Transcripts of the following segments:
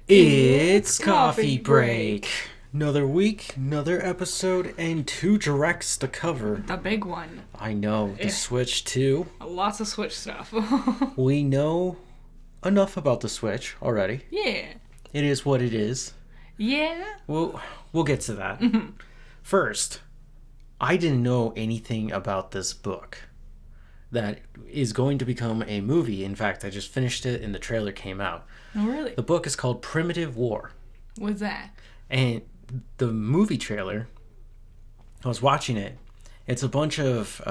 It's coffee break. Another week, another episode, and 2 directs to cover. The big one. I know, the Switch 2. Lots of Switch stuff. We know enough about the Switch already. Yeah. It is what it is. Yeah. We'll get to that. First, I didn't know anything about this book that is going to become a movie. In fact, I just finished it and the trailer came out. Oh, really? The book is called Primitive War. What's that? And the movie trailer, I was watching it. It's a bunch of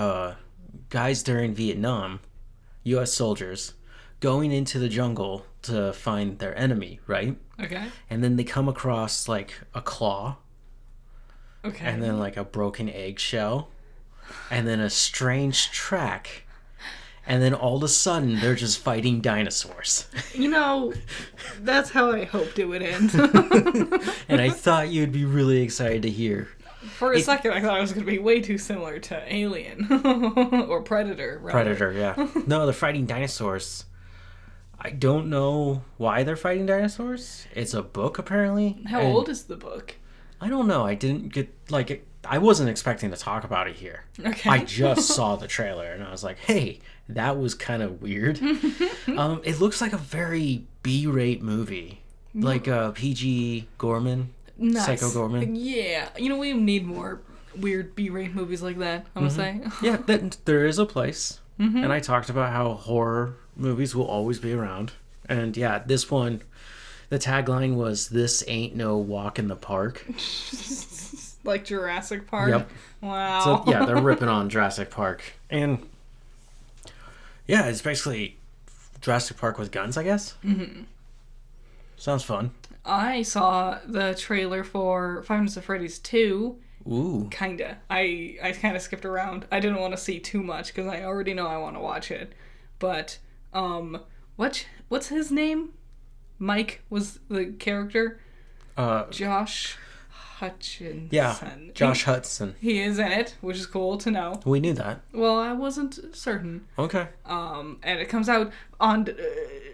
guys during Vietnam, U.S. soldiers, going into the jungle to find their enemy, right? Okay. And then they come across, like, a claw. Okay. And then, like, a broken eggshell. And then a strange track. And then all of a sudden, they're just fighting dinosaurs. You know, that's how I hoped it would end. And I thought you'd be really excited to hear. For a second, I thought it was going to be way too similar to Alien. Or Predator, rather. Predator, yeah. No, they're fighting dinosaurs. I don't know why they're fighting dinosaurs. It's a book, apparently. How old is the book? I don't know. I didn't get, like, I wasn't expecting to talk about it here. Okay. I just saw the trailer, and I was like, hey, that was kind of weird. It looks like a very B-rate movie. Like PG Gorman. Nice. Psycho Gorman. Yeah. You know, we need more weird B-rate movies like that, I'm going to say. Yeah, there is a place. And I talked about how horror movies will always be around. And yeah, this one, the tagline was, "This ain't no walk in the park." Like Jurassic Park? Yep. Wow. So yeah, they're ripping on Jurassic Park. And yeah, it's basically Jurassic Park with guns, I guess. Sounds fun. I saw the trailer for Five Nights at Freddy's 2. Ooh. Kinda. I kind of skipped around. I didn't want to see too much because I already know I want to watch it. But, what's his name? Mike was the character. Josh Hutcherson. Yeah, Josh Hudson. He is in it, which is cool to know. We knew that. Well, I wasn't certain. Okay. And it comes out on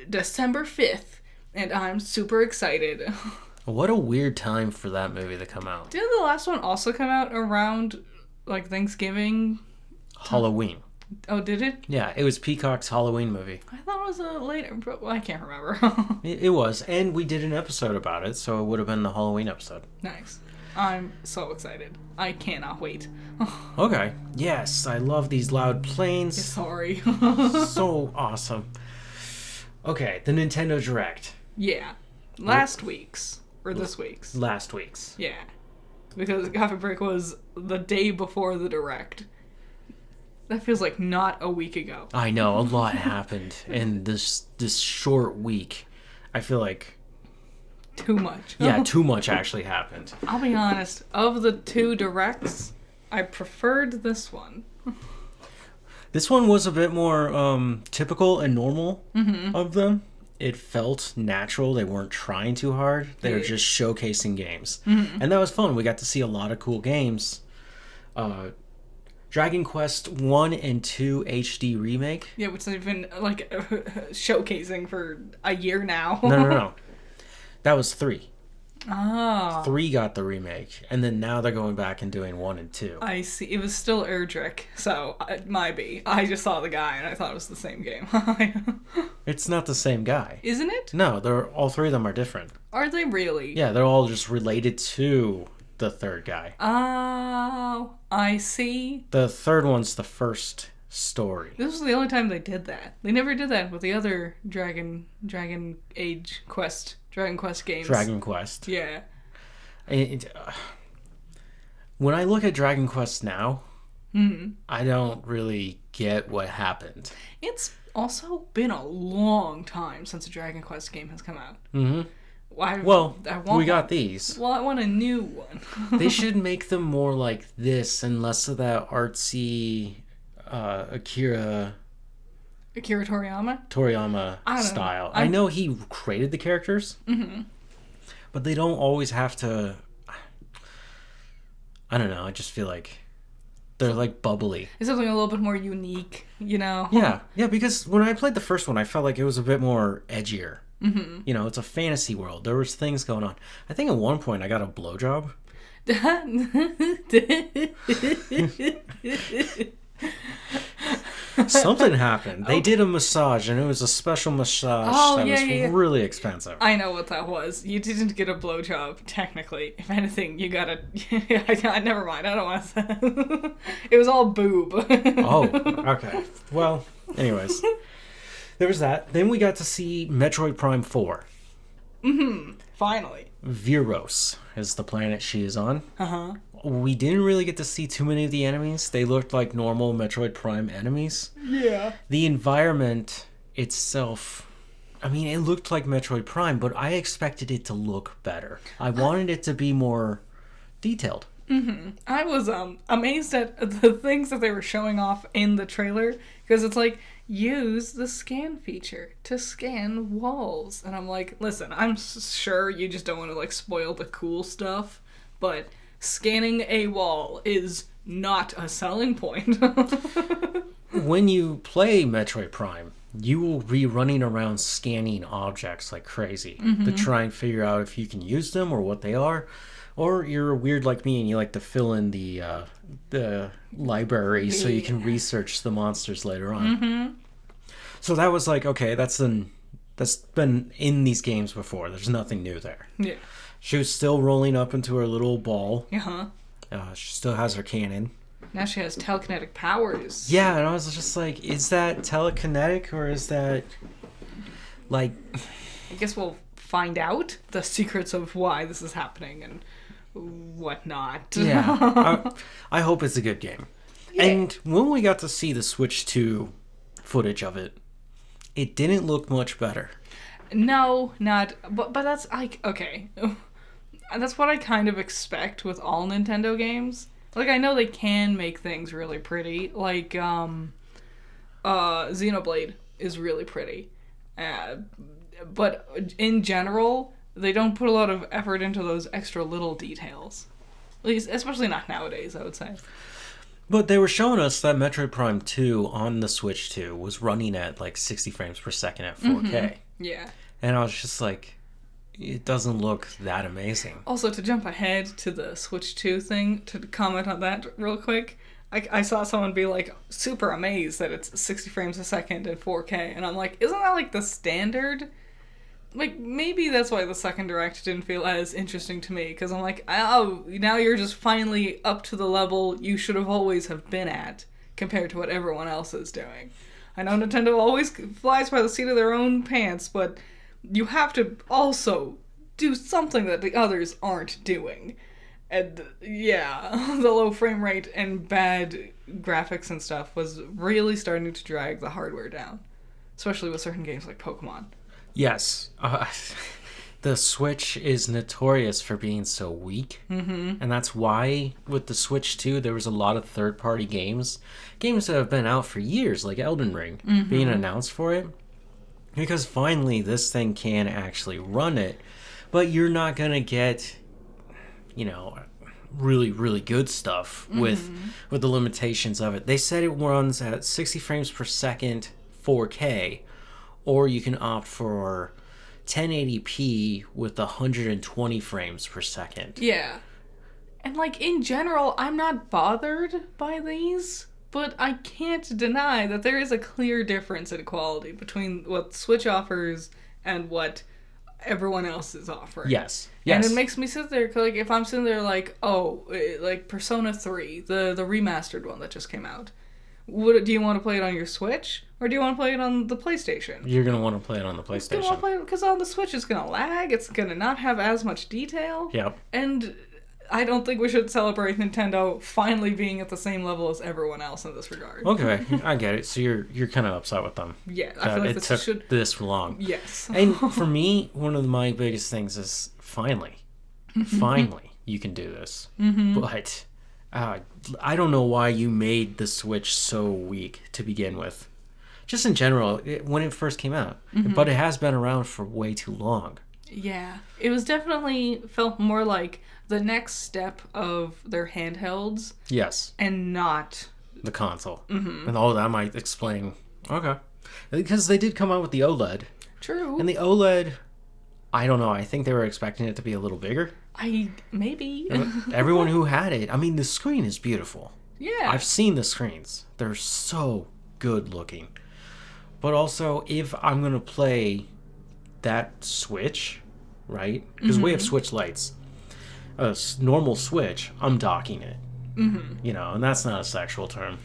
December 5th, and I'm super excited. What a weird time for that movie to come out. Didn't the last one also come out around, like, Thanksgiving? Halloween. Oh, did it? Yeah, it was Peacock's Halloween movie. I thought it was later, but I can't remember. It was, and we did an episode about it, so it would have been the Halloween episode. Nice. I'm so excited. I cannot wait. Okay. Yes, I love these loud planes. Sorry. So awesome. Okay, the Nintendo Direct. Yeah. Last week's. Or this week's. Last week's. Yeah. Because Coffee Break was the day before the Direct. That feels like not a week ago. I know, a lot happened in this short week. I feel like... Too much. Yeah, too much actually happened. I'll be honest. Of the 2 Directs, I preferred this one. This one was a bit more typical and normal of them. It felt natural. They weren't trying too hard. They were just showcasing games. And that was fun. We got to see a lot of cool games. Dragon Quest 1 and 2 HD remake. Yeah, which they've been, like, showcasing for a year now. No. That was 3. Oh. 3 got the remake. And then now they're going back and doing 1 and 2. I see. It was still Erdrick, so it might be. I just saw the guy and I thought it was the same game. It's not the same guy. Isn't it? No, all 3 of them are different. Are they really? Yeah, they're all just related to the third guy. Oh, I see. The third one's the first story. This was the only time they did that. They never did that with the other Dragon Quest games. Dragon Quest. Yeah. When I look at Dragon Quest now, I don't really get what happened. It's also been a long time since a Dragon Quest game has come out. We got these. Well, I want a new one. They should make them more like this and less of that artsy Akira Toriyama style. I know he created the characters, but they don't always have to. I don't know. I just feel like they're like bubbly. It's something a little bit more unique, you know? Yeah, because when I played the first one, I felt like it was a bit more edgier. Mm-hmm. You know, it's a fantasy world. There was things going on. I think at one point I got a blowjob. Something happened. They did a massage, and it was a special massage that was really expensive. I know what that was. You didn't get a blowjob, technically. If anything, you got a... Never mind, I don't want to say... It was all boob. Oh, okay. Well, anyways. There was that. Then we got to see Metroid Prime 4. Mm-hmm. Finally. Viros is the planet she is on. Uh-huh. We didn't really get to see too many of the enemies. They looked like normal Metroid Prime enemies. Yeah. The environment itself, I mean, it looked like Metroid Prime, but I expected it to look better. I wanted it to be more detailed. Mm-hmm. I was amazed at the things that they were showing off in the trailer, because it's like, use the scan feature to scan walls. And I'm like, listen, I'm sure you just don't want to, like, spoil the cool stuff, but... Scanning a wall is not a selling point. When you play Metroid Prime, you will be running around scanning objects like crazy to try and figure out if you can use them or what they are. Or you're weird like me and you like to fill in the library so you can research the monsters later on. Mm-hmm. So that was like, okay, that's been in these games before. There's nothing new there. Yeah. She was still rolling up into her little ball. Uh-huh. She still has her cannon. Now she has telekinetic powers. Yeah, and I was just like, is that telekinetic or is that, like... I guess we'll find out the secrets of why this is happening and whatnot. Yeah. I hope it's a good game. Yeah. And when we got to see the Switch 2 footage of it, it didn't look much better. No, not... But that's, like, okay... That's what I kind of expect with all Nintendo games. Like, I know they can make things really pretty. Like, Xenoblade is really pretty. But in general, they don't put a lot of effort into those extra little details. At least, especially not nowadays, I would say. But they were showing us that Metroid Prime 2 on the Switch 2 was running at, like, 60 frames per second at 4K. Mm-hmm. Yeah. And I was just like... It doesn't look that amazing. Also, to jump ahead to the Switch 2 thing, to comment on that real quick, I saw someone be, like, super amazed that it's 60 frames a second in 4K, and I'm like, isn't that, like, the standard? Like, maybe that's why the second Direct didn't feel as interesting to me, because I'm like, oh, now you're just finally up to the level you should have always have been at, compared to what everyone else is doing. I know Nintendo always flies by the seat of their own pants, but... You have to also do something that the others aren't doing. And, yeah, the low frame rate and bad graphics and stuff was really starting to drag the hardware down. Especially with certain games like Pokemon. Yes. The Switch is notorious for being so weak. Mm-hmm. And that's why, with the Switch 2, there was a lot of third-party games. Games that have been out for years, like Elden Ring, being announced for it. Because finally, this thing can actually run it, but you're not going to get, you know, really, really good stuff with the limitations of it. They said it runs at 60 frames per second, 4K, or you can opt for 1080p with 120 frames per second. Yeah. And, like, in general, I'm not bothered by these. But I can't deny that there is a clear difference in quality between what Switch offers and what everyone else is offering. Yes. And it makes me sit there, like, if I'm sitting there like, oh, like Persona 3, the remastered one that just came out. Do you want to play it on your Switch? Or do you want to play it on the PlayStation? You're going to want to play it on the PlayStation. You're going to want to play it because on the Switch it's going to lag, it's going to not have as much detail. Yep. And... I don't think we should celebrate Nintendo finally being at the same level as everyone else in this regard. Okay, I get it. So you're kind of upset with them. Yeah, I feel like it took this long. Yes. And for me, one of my biggest things is finally, you can do this. Mm-hmm. But I don't know why you made the Switch so weak to begin with. Just in general, when it first came out. Mm-hmm. But it has been around for way too long. Yeah, it was definitely felt more like the next step of their handhelds. Yes. And not... the console. Mm-hmm. And all that might explain... Okay. Because they did come out with the OLED. True. And the OLED, I don't know. I think they were expecting it to be a little bigger. Maybe. Everyone who had it, I mean, the screen is beautiful. Yeah. I've seen the screens. They're so good looking. But also, if I'm going to play that Switch, right? Because we have Switch lights. A normal Switch, I'm docking it. Mm-hmm. You know, and that's not a sexual term.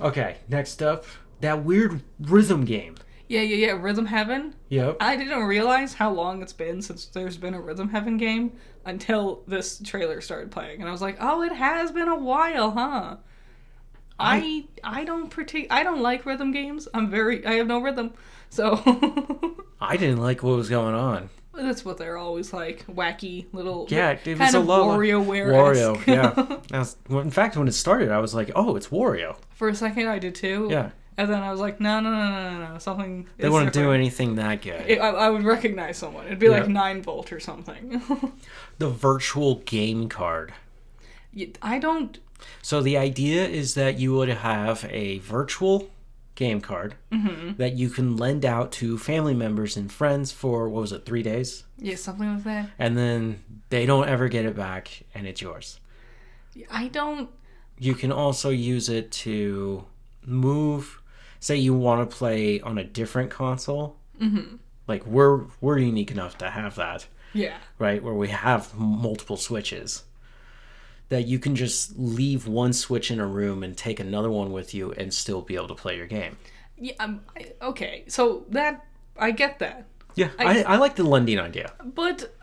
Okay, next up, that weird rhythm game. Yeah. Rhythm Heaven. Yep. I didn't realize how long it's been since there's been a Rhythm Heaven game until this trailer started playing, and I was like, oh, it has been a while, huh? I don't like rhythm games. I have no rhythm, so. I didn't like what was going on. That's what they're always like, wacky little. Yeah, it was kind a of WarioWare. Wario-esque. Yeah. In fact, when it started, I was like, "Oh, it's Wario." For a second, I did too. Yeah. And then I was like, no, something. They wouldn't do anything that good. I would recognize someone. It'd be like 9-volt or something. The virtual game card. I don't. So the idea is that you would have a virtual game card that you can lend out to family members and friends for, 3 days? Yeah, something like that. And then they don't ever get it back, and it's yours. I don't. You can also use it to move. Say you want to play on a different console. Mm-hmm. Like, we're unique enough to have that. Yeah. Right? Where we have multiple Switches. That you can just leave one Switch in a room and take another one with you and still be able to play your game. Yeah, okay. So that, I get that. Yeah, I like the lending idea. But,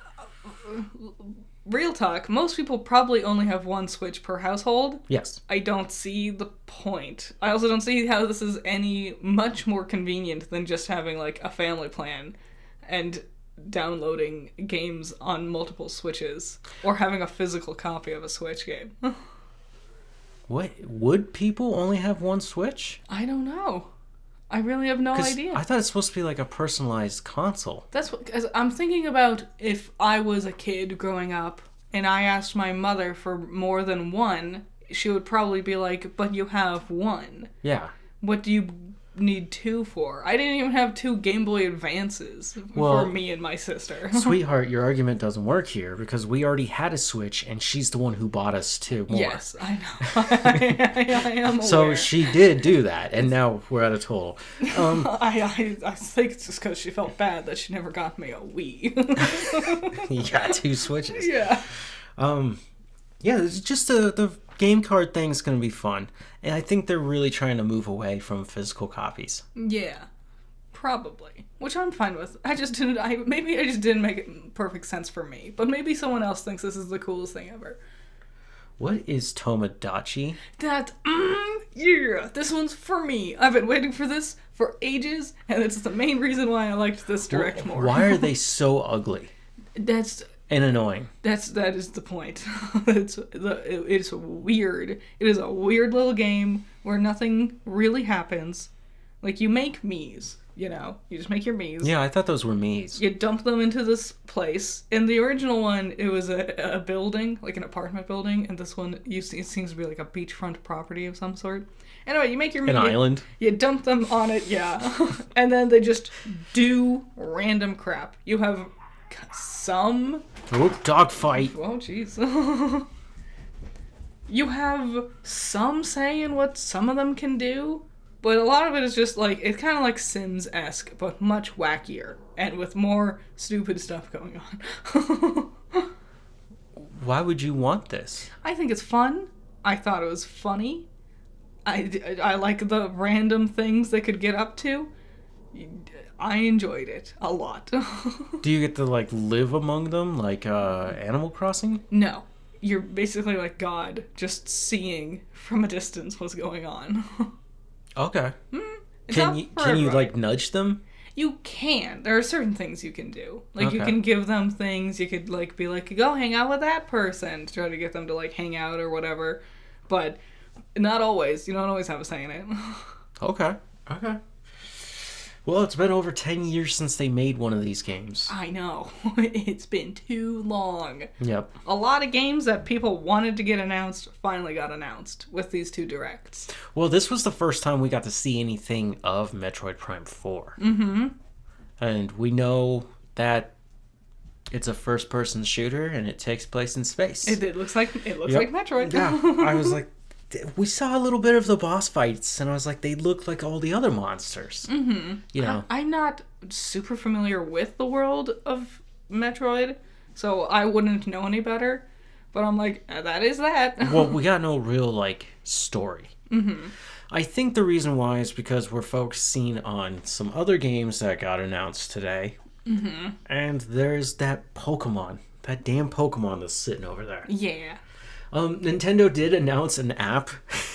real talk, most people probably only have one Switch per household. Yes. I don't see the point. I also don't see how this is any much more convenient than just having, like, a family plan and downloading games on multiple Switches or having a physical copy of a Switch game. What? Would people only have one Switch? I don't know. I really have no idea. I thought it's supposed to be like a personalized console. That's what, cause I'm thinking about if I was a kid growing up and I asked my mother for more than one, she would probably be like, but you have one. Yeah. What do you need two for? I didn't even have two Game Boy Advances for me and my sister. Sweetheart, your argument doesn't work here because we already had a Switch and she's the one who bought us two more. Yes, I know. I am aware. So she did do that, and now we're at a total. I think it's just because she felt bad that she never got me a Wii. You got two Switches. Yeah. Yeah, it's just the game card thing's going to be fun. And I think they're really trying to move away from physical copies. Yeah, probably. Which I'm fine with. Maybe I just didn't make it perfect sense for me. But maybe someone else thinks this is the coolest thing ever. What is Tomodachi? Yeah, this one's for me. I've been waiting for this for ages, and it's the main reason why I liked this direct more. Why are they so ugly? And annoying. That is the point. It's weird. It is a weird little game where nothing really happens. Like, you make Miis, you know? You just make your Miis. Yeah, I thought those were Miis. You dump them into this place. In the original one, it was a building, like an apartment building, and this one, it seems to be like a beachfront property of some sort. Anyway, you make your Mii. An island? You dump them on it, yeah. And then they just do random crap. You have some... Oh, dogfight. Oh, jeez. You have some say in what some of them can do, but a lot of it is just like, it's kind of like Sims-esque, but much wackier, and with more stupid stuff going on. Why would you want this? I think it's fun. I thought it was funny. I like the random things they could get up to. I enjoyed it a lot. Do you get to, like, live among them, like Animal Crossing? No. You're basically like God, just seeing from a distance what's going on. Okay. Can you, like, nudge them? You can. There are certain things you can do. Like, Okay. you can give them things. You could, like, be like, go hang out with that person to try to get them to, like, hang out or whatever. But not always. You don't always have a say in it. Okay. Well, it's been over 10 years since they made one of these games. I know. It's been too long. Yep. A lot of games that people wanted to get announced finally got announced with these 2 directs. Well, this was the first time we got to see anything of Metroid Prime 4. Mm-hmm. And we know that it's a first-person shooter and it takes place in space. It looks like Metroid. Yeah, I was like, we saw a little bit of the boss fights, and I was like, they look like all the other monsters. Mm-hmm. You know, I'm not super familiar with the world of Metroid, so I wouldn't know any better. But I'm like, that is that. Well, we got no real, like, story. Mm-hmm. I think the reason why is because we're focusing on some other games that got announced today. Mm-hmm. And there's that Pokemon. That damn Pokemon that's sitting over there. Yeah. Nintendo did announce an app.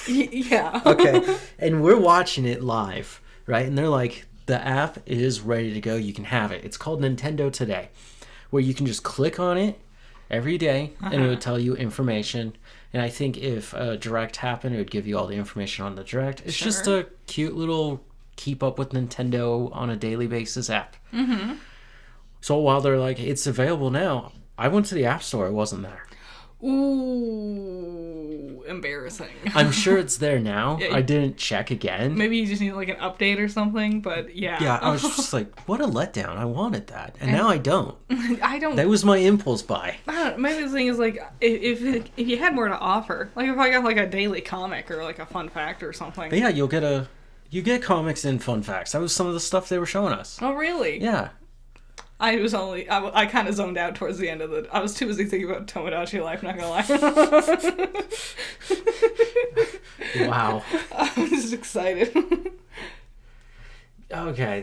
Yeah. Okay. And we're watching it live, right? And they're like, the app is ready to go. You can have it. It's called Nintendo Today, where you can just click on it every day, and it would tell you information. And I think if a direct happened, it would give you all the information on the direct. It's just a cute little keep up with Nintendo on a daily basis app. Mm-hmm. So while they're like, it's available now, I went to the App Store. It wasn't there. Ooh, embarrassing. I'm sure it's there now. Yeah, I didn't check again. Maybe you just need like an update or something, but yeah. Yeah, I was just like, what a letdown. I wanted that. And now I don't. I don't. That was my impulse buy. I don't know. Maybe the thing is like, if you had more to offer, like if I got like a daily comic or like a fun fact or something. But yeah, you get comics and fun facts. That was some of the stuff they were showing us. Oh, really? Yeah. I kind of zoned out towards the end of I was too busy thinking about Tomodachi Life, not gonna lie. Wow. I was just excited. Okay,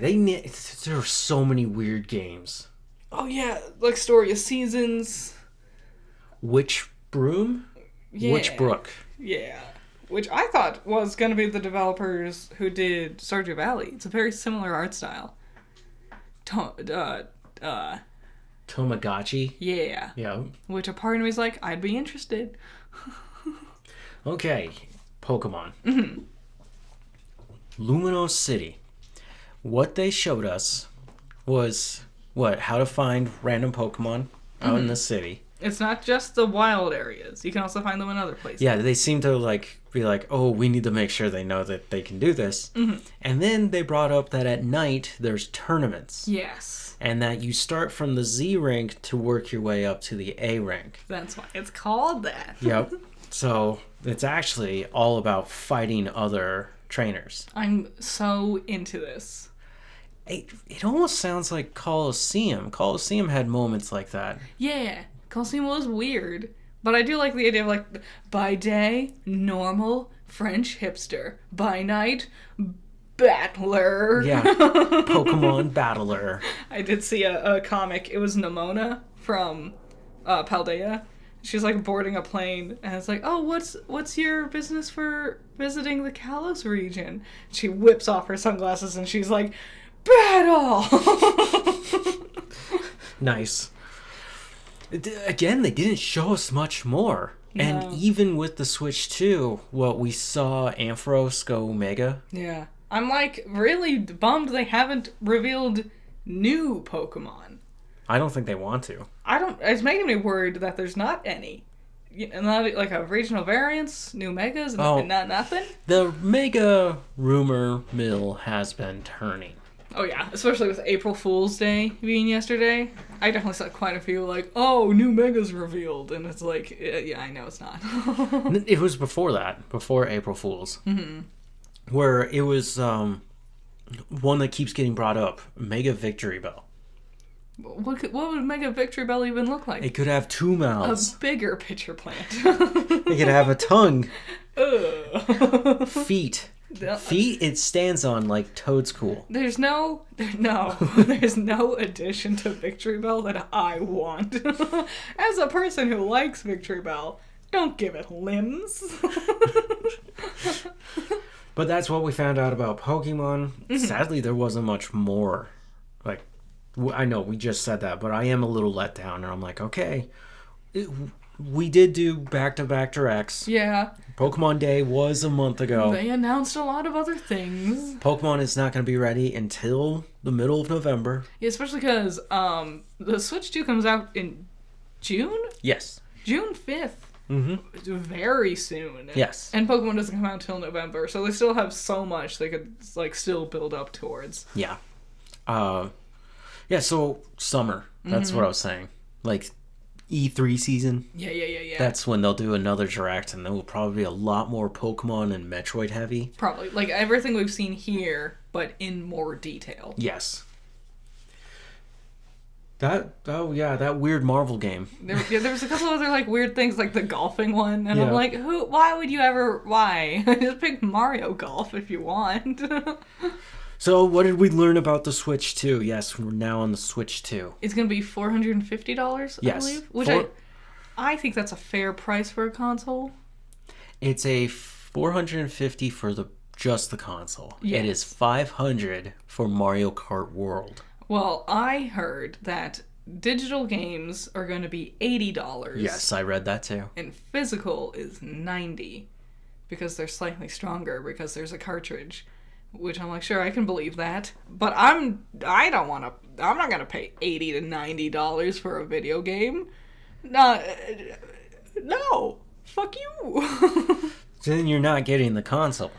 there are so many weird games. Oh yeah, like Story of Seasons. Witch Broom? Yeah. Witch Brook. Yeah. Which I thought was gonna be the developers who did Stardew Valley. It's a very similar art style. Tamagotchi? Yeah. Yeah. Which a part of me is like, I'd be interested. Okay, Pokemon. Mm-hmm. Luminos City. What they showed us was, how to find random Pokemon out in the city. It's not just the wild areas. You can also find them in other places. Yeah, they seem to be like, oh, we need to make sure they know that they can do this. Mm-hmm. And then they brought up that at night there's tournaments. Yes. And that you start from the Z rank to work your way up to the A rank. That's why it's called that. Yep. So it's actually all about fighting other trainers. I'm so into this. It almost sounds like Colosseum. Colosseum had moments like that. Yeah. Colosseum was weird, but I do like the idea of like, by day, normal French hipster. By night, battler. Yeah, Pokemon battler. I did see a comic. It was Nimona from Paldea. She's like boarding a plane, and it's like, oh, what's your business for visiting the Kalos region? She whips off her sunglasses, and she's like, battle! Nice. Again, they didn't show us much more. No. And even with the Switch 2, we saw Ampharos go Mega. Yeah. I'm like really bummed they haven't revealed new Pokemon. I don't think they want to. It's making me worried that there's not any. Not like a regional variants, new Megas, and not nothing? The Mega rumor mill has been turning. Oh yeah, especially with April Fool's Day being yesterday. I definitely saw quite a few like, oh, new Megas revealed. And it's like, yeah, I know it's not. It was before that, before April Fool's. Mm-hmm. Where it was one that keeps getting brought up, Mega Victory Bell. What would Mega Victory Bell even look like? It could have 2 mouths. A bigger pitcher plant. It could have a tongue. Ugh. Feet. Feet it stands on like Toad's cool. There's no addition to Victory Bell that I want. As a person who likes Victory Bell, don't give it limbs. But that's what we found out about Pokemon. Mm-hmm. Sadly, there wasn't much more. Like, I know we just said that, but I am a little let down, and I'm like, okay, we did do back-to-back directs. Yeah. Pokemon Day was a month ago. They announced a lot of other things. Pokemon is not going to be ready until the middle of November. Yeah, especially because the Switch 2 comes out in June? Yes. June 5th. Mm-hmm. Very soon. Yes. And Pokemon doesn't come out until November, so they still have so much they could like still build up towards. Yeah. Yeah, so summer. That's what I was saying. Like E3 season. Yeah. That's when they'll do another direct, and there will probably be a lot more Pokemon and Metroid heavy. Probably. Like everything we've seen here, but in more detail. Yes. That weird Marvel game. There was a couple other like weird things, like the golfing one, and Yeah. I'm like, why would you ever, why? Just pick Mario Golf if you want. So what did we learn about the Switch 2? Yes, we're now on the Switch 2. It's going to be $450, I Yes. believe. Which I think that's a fair price for a console. It's a $450 for just the console. Yes. It is $500 for Mario Kart World. Well, I heard that digital games are going to be $80. Yes, I read that too. And physical is $90 because they're slightly stronger because there's a cartridge. Which I'm like, sure, I can believe that, but I'm not gonna pay $80 to $90 for a video game. No, fuck you. Then you're not getting the console.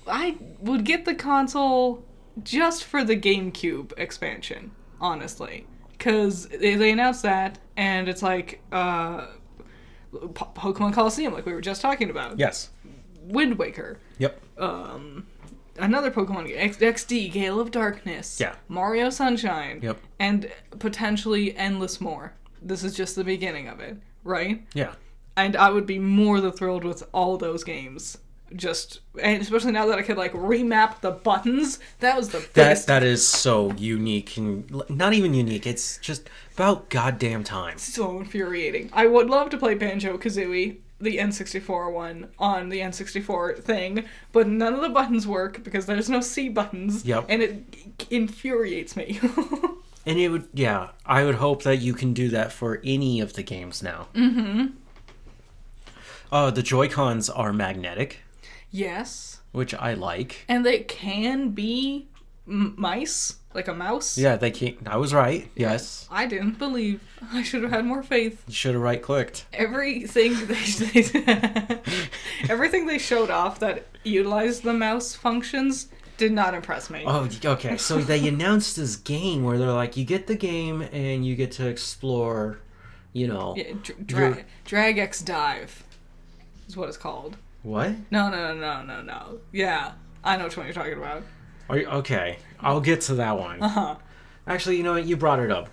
I would get the console just for the GameCube expansion, honestly, because they announced that, and it's like Pokemon Coliseum, like we were just talking about. Yes. Wind Waker. Yep. Another Pokemon game, XD, Gale of Darkness, Yeah. Mario Sunshine, Yep. and potentially endless more. This is just the beginning of it, right? Yeah. And I would be more than thrilled with all those games. And especially now that I could like remap the buttons, that was the best. That is so unique, and not even unique. It's just about goddamn time. So infuriating. I would love to play Banjo-Kazooie, the N64 one, on the N64 thing, but none of the buttons work because there's no C buttons. Yep. And it infuriates me. And I would hope that you can do that for any of the games now. Mm-hmm. The Joy-Cons are magnetic. Yes. Which I like. And they can be mice, like a mouse. Yeah, they can. I was right. Yes. I didn't believe. I should have had more faith. You should have right-clicked. Everything everything they showed off that utilized the mouse functions did not impress me. Oh, okay. So they announced this game where they're like, you get the game and you get to explore, Yeah, Drag X Dive is what it's called. What? No. Yeah, I know which one you're talking about. Okay, I'll get to that one. Uh-huh. Actually, you know what? You brought it up.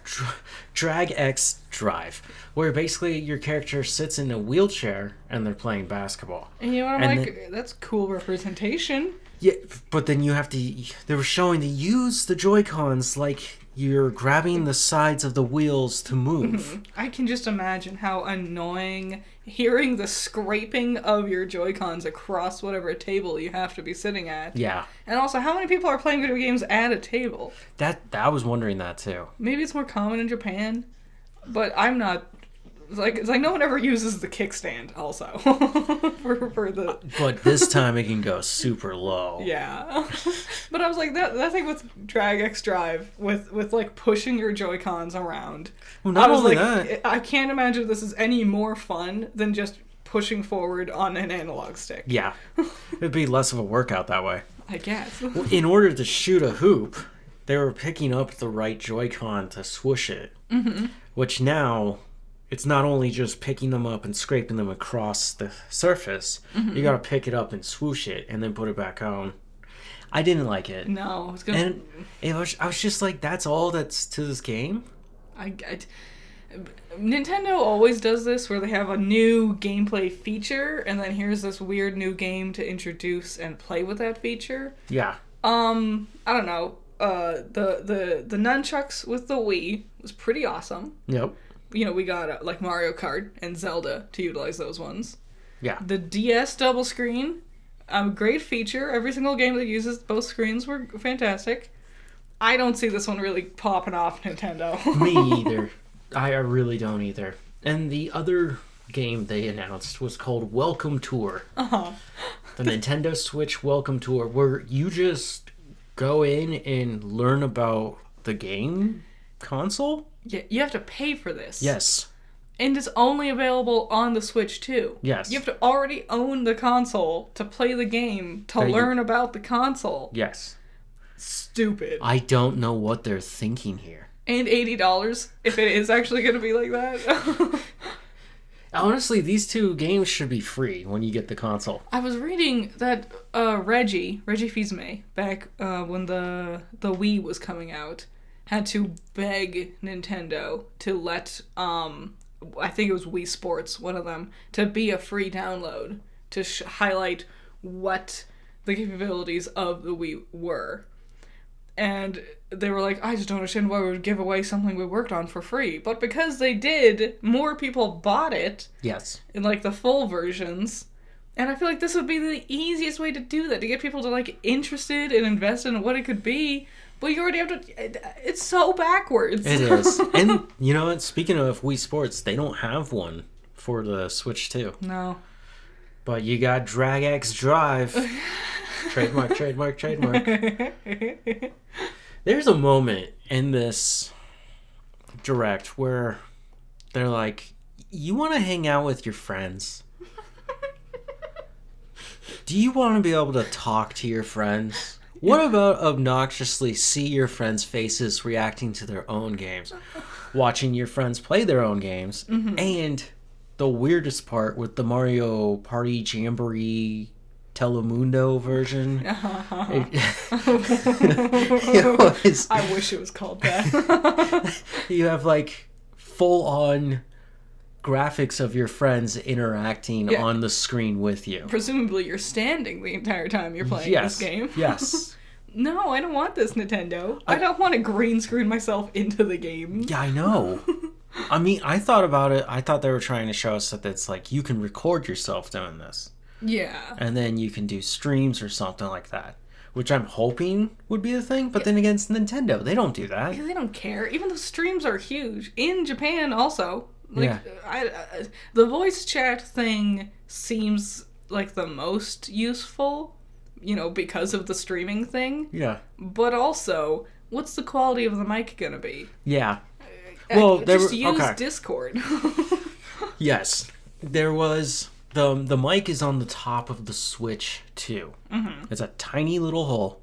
Drag X Drive, where basically your character sits in a wheelchair and they're playing basketball. And you know what? I'm like, that's cool representation. Yeah, but then you have to... They were showing to use the Joy-Cons like you're grabbing the sides of the wheels to move. I can just imagine how annoying hearing the scraping of your Joy-Cons across whatever table you have to be sitting at. Yeah. And also, how many people are playing video games at a table? I was wondering that too. Maybe it's more common in Japan, but I'm not... It's like no one ever uses the kickstand also for the... But this time it can go super low. Yeah. But I was like, that thing with Drag X Drive, with like pushing your Joy-Cons around. Well, not I was only like, that. I can't imagine this is any more fun than just pushing forward on an analog stick. Yeah. It'd be less of a workout that way. I guess. Well, in order to shoot a hoop, they were picking up the right Joy-Con to swoosh it. Mm-hmm. Which now... It's not only just picking them up and scraping them across the surface. Mm-hmm. You gotta pick it up and swoosh it and then put it back on. I didn't like it. No. I was just like, that's all that's to this game? Nintendo always does this where they have a new gameplay feature and then here's this weird new game to introduce and play with that feature. Yeah. I don't know. The nunchucks with the Wii was pretty awesome. Yep. We got like Mario Kart and Zelda to utilize those ones. Yeah. The DS double screen, great feature. Every single game that uses both screens were fantastic. I don't see this one really popping off Nintendo. Me either. I really don't either. And the other game they announced was called Welcome Tour. Uh-huh. The Nintendo Switch Welcome Tour, where you just go in and learn about the game console? Yeah, you have to pay for this. Yes. And it's only available on the Switch, too. Yes. You have to already own the console to play the game, to learn about the console. Yes. Stupid. I don't know what they're thinking here. And $80 if it is actually going to be like that. Honestly, these two games should be free when you get the console. I was reading that Reggie Fils-Aimé, back when the Wii was coming out, had to beg Nintendo to let, I think it was Wii Sports, one of them, to be a free download to highlight what the capabilities of the Wii were. And they were like, I just don't understand why we would give away something we worked on for free. But because they did, more people bought it. Yes. In, like, the full versions. And I feel like this would be the easiest way to do that, to get people to, like, interested and invest in what it could be. But you already have to... It's so backwards. It is. And, you know what? Speaking of Wii Sports, they don't have one for the Switch 2. No. But you got Drag X Drive. Trademark. There's a moment in this direct where they're like, you want to hang out with your friends? Do you want to be able to talk to your friends? What about obnoxiously see your friends' faces reacting to their own games? Watching your friends play their own games? Mm-hmm. And the weirdest part with the Mario Party Jamboree Telemundo version. I wish it was called that. You have like full-on graphics of your friends interacting on the screen with you. Presumably you're standing the entire time you're playing this game. Yes. No, I don't want this, Nintendo. I don't want to green screen myself into the game. Yeah, I know. I mean, I thought about it. I thought they were trying to show us that it's like you can record yourself doing this. Yeah. And then you can do streams or something like that. Which I'm hoping would be the thing. But then again, it's Nintendo. They don't do that. Yeah, they don't care. Even though streams are huge. In Japan also. Like, the voice chat thing seems like the most useful, you know, because of the streaming thing. Yeah. But also, what's the quality of the mic gonna be? Yeah. Well, just use Discord. Yes. There was... The mic is on the top of the Switch, too. Mm-hmm. It's a tiny little hole.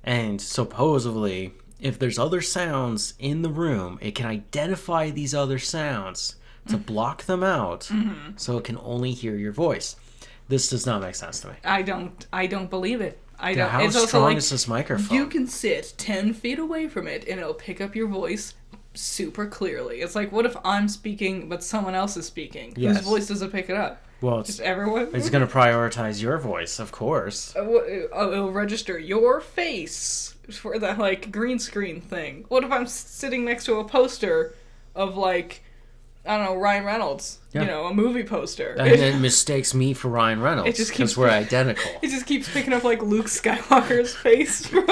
And supposedly, if there's other sounds in the room, it can identify these other sounds to block them out so it can only hear your voice. This does not make sense to me. I don't believe it. I don't. How strong is this microphone? You can sit 10 feet away from it and it'll pick up your voice super clearly. It's like, what if I'm speaking but someone else is speaking? Yes. Whose voice does it pick it up? Well, just everyone. It's going to prioritize your voice, of course. It'll register your face for that, like, green screen thing. What if I'm sitting next to a poster of, like, I don't know, Ryan Reynolds? Yeah. You know, a movie poster. And then mistakes me for Ryan Reynolds because we're identical. It just keeps picking up, like, Luke Skywalker's face from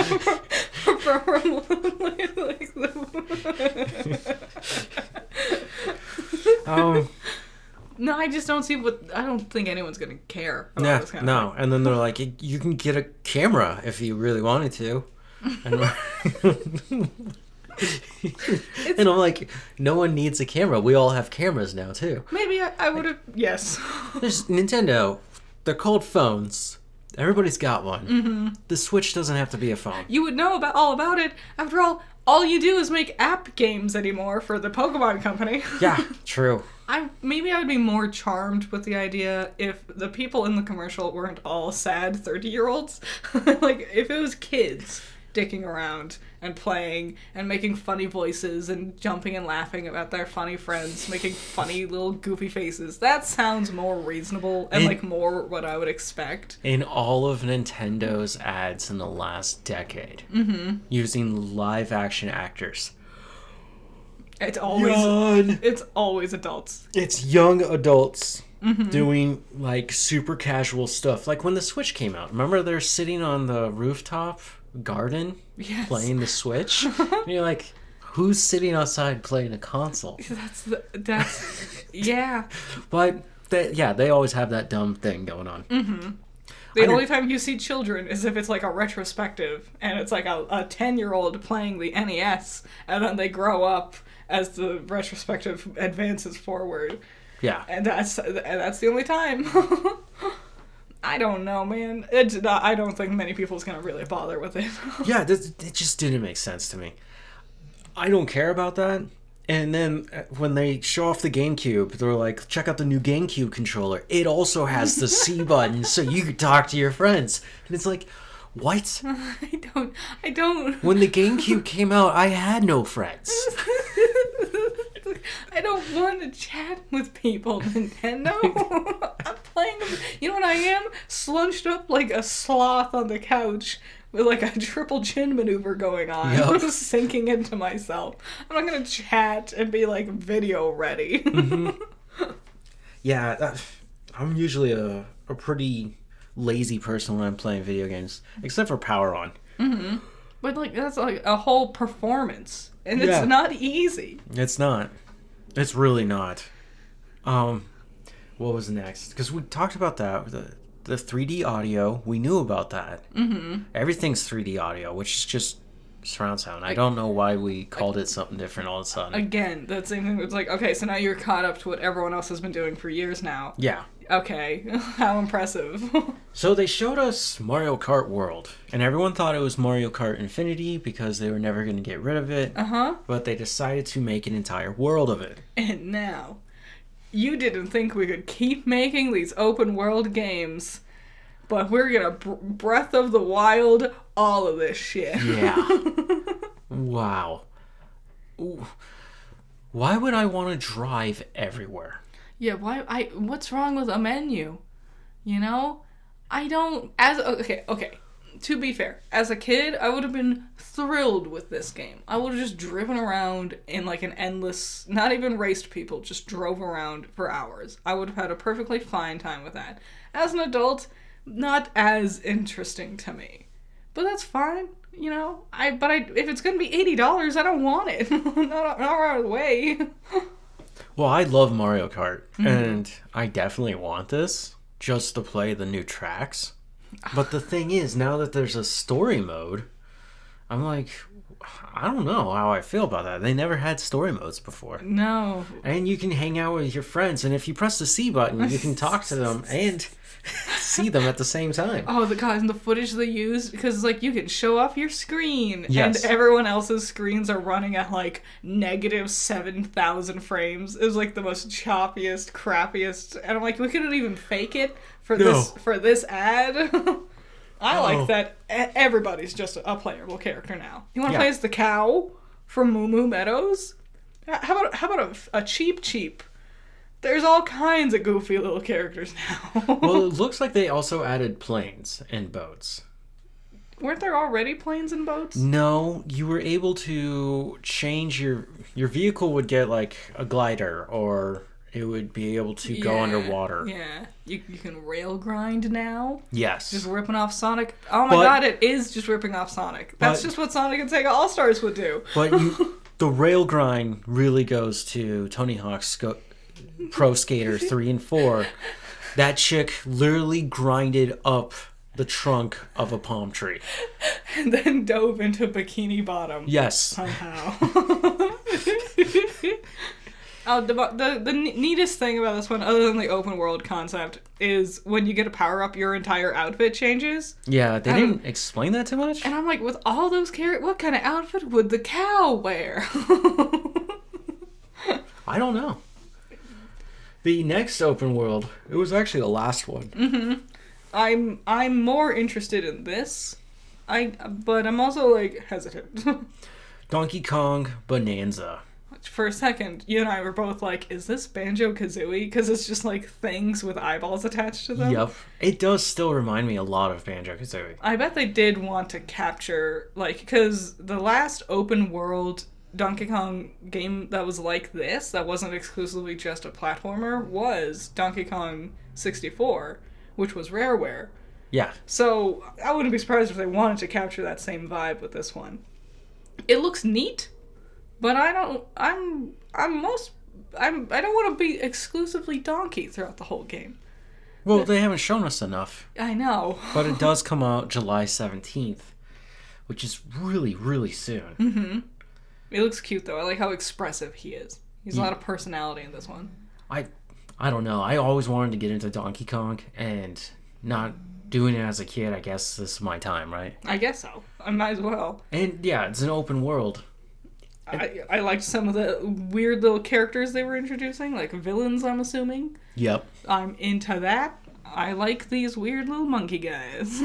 No, I just don't see I don't think anyone's going to care about this kind of thing. And then they're like, you can get a camera if you really wanted to. And I'm like, no one needs a camera. We all have cameras now, too. Maybe I would have, yes. There's Nintendo. They're called phones. Everybody's got one. Mm-hmm. The Switch doesn't have to be a phone. You would know all about it. After all you do is make app games anymore for the Pokemon Company. Yeah, true. Maybe I would be more charmed with the idea if the people in the commercial weren't all sad 30-year-olds. Like, if it was kids dicking around and playing and making funny voices and jumping and laughing about their funny friends, making funny little goofy faces. That sounds more reasonable and like more what I would expect. In all of Nintendo's ads in the last decade, using live action actors. It's always adults. It's young adults doing like super casual stuff. Like when the Switch came out. Remember they're sitting on the rooftop garden playing the Switch? And you're like, Who's sitting outside playing a console? That's yeah. But they always have that dumb thing going on. The only time you see children is if it's like a retrospective, and it's like a 10-year-old playing the NES, and then they grow up as the retrospective advances forward. Yeah. And that's the only time. I don't know, man. I don't think many people's gonna really bother with it. Yeah, it just didn't make sense to me. I don't care about that. And then when they show off the GameCube, they're like, check out the new GameCube controller. It also has the C button, so you can talk to your friends. And it's like, what? I don't. When the GameCube came out, I had no friends. I don't want to chat with people, Nintendo. I'm playing them. You know what I am? Slunched up like a sloth on the couch with like a triple chin maneuver going on. Yep. I'm just sinking into myself. I'm not going to chat and be like video ready. Mm-hmm. Yeah, I'm usually a pretty lazy person when I'm playing video games, except for Power On. Mm-hmm. But like that's like a whole performance, and it's not easy. It's not. It's really not. What was next? Because we talked about that. The 3D audio, we knew about that. Mm-hmm. Everything's 3D audio, which is just surround sound. I don't know why we called it something different all of a sudden. Again, that same thing. It's like, okay, so now you're caught up to what everyone else has been doing for years now. Yeah. Okay, how impressive. So they showed us Mario Kart World, and everyone thought it was Mario Kart Infinity because they were never going to get rid of it. Uh-huh. But they decided to make an entire world of it. And now, you didn't think we could keep making these open world games, but we're gonna Breath of the Wild all of this shit. Yeah. Wow. Ooh. Why would I want to drive everywhere? Yeah, what's wrong with a menu? You know? Okay. To be fair, as a kid, I would have been thrilled with this game. I would have just driven around in like an endless, not even raced people, just drove around for hours. I would have had a perfectly fine time with that. As an adult, not as interesting to me. But that's fine, you know? If it's gonna be $80, I don't want it. not right away. Well, I love Mario Kart, and I definitely want this just to play the new tracks. But the thing is, now that there's a story mode, I'm like, I don't know how I feel about that. They never had story modes before. No. And you can hang out with your friends, and if you press the C button, you can talk to them and see them at the same time. Oh, the footage they used, because like you can show off your screen, yes. And everyone else's screens are running at like negative 7,000 frames. It was like the most choppiest, crappiest, and I'm like, we couldn't even fake it for this ad. I like that everybody's just a playable character now. You want to play as the cow from Moo Moo Meadows? How about a Cheep? There's all kinds of goofy little characters now. Well, it looks like they also added planes and boats. Weren't there already planes and boats? No, you were able to change your vehicle would get like a glider, or it would be able to go underwater. Yeah. You can rail grind now. Yes. Just ripping off Sonic. Oh my god, it is just ripping off Sonic. That's just what Sonic and Sega All-Stars would do. But the rail grind really goes to Tony Hawk's Pro Skater 3 and 4. That chick literally grinded up the trunk of a palm tree. And then dove into Bikini Bottom. Yes. Somehow. The neatest thing about this one, other than the open world concept, is when you get a power up, your entire outfit changes. Yeah, they didn't explain that too much. And I'm like, with all those characters, what kind of outfit would the cow wear? I don't know. The next open world, it was actually the last one. Mm-hmm. I'm more interested in this, but I'm also like hesitant. Donkey Kong Bonanza. For a second, you and I were both like, is this Banjo-Kazooie? Because it's just like things with eyeballs attached to them. Yep. It does still remind me a lot of Banjo-Kazooie. I bet they did want to capture, like, because the last open world Donkey Kong game that was like this, that wasn't exclusively just a platformer, was Donkey Kong 64, which was Rareware. Yeah. So I wouldn't be surprised if they wanted to capture that same vibe with this one. It looks neat. But I don't. I don't want to be exclusively Donkey throughout the whole game. Well, they haven't shown us enough. I know. But it does come out July 17th, which is really, really soon. Mm-hmm. It looks cute, though. I like how expressive he is. He's a lot of personality in this one. I don't know. I always wanted to get into Donkey Kong, and not doing it as a kid, I guess this is my time, right? I guess so. I might as well. And yeah, it's an open world. I liked some of the weird little characters they were introducing, like villains, I'm assuming. Yep. I'm into that. I like these weird little monkey guys.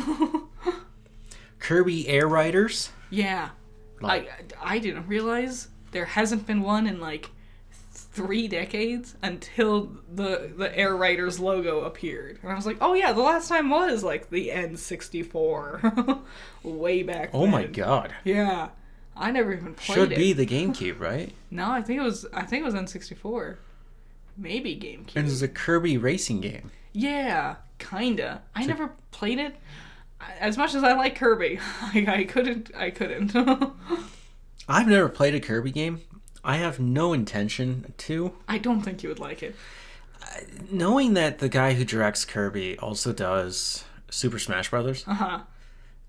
Kirby Air Riders. Yeah. I didn't realize there hasn't been one in like 3 decades until the Air Riders logo appeared. And I was like, oh yeah, the last time was like the N64. Way back then. Oh my god. Yeah. I never even played Should it. be the GameCube, right? No, I think it was N64. Maybe GameCube. And it's a Kirby racing game. Yeah, kinda. I never played it. As much as I like Kirby, I couldn't. I've never played a Kirby game. I have no intention to. I don't think you would like it. Knowing that the guy who directs Kirby also does Super Smash Brothers. Uh-huh.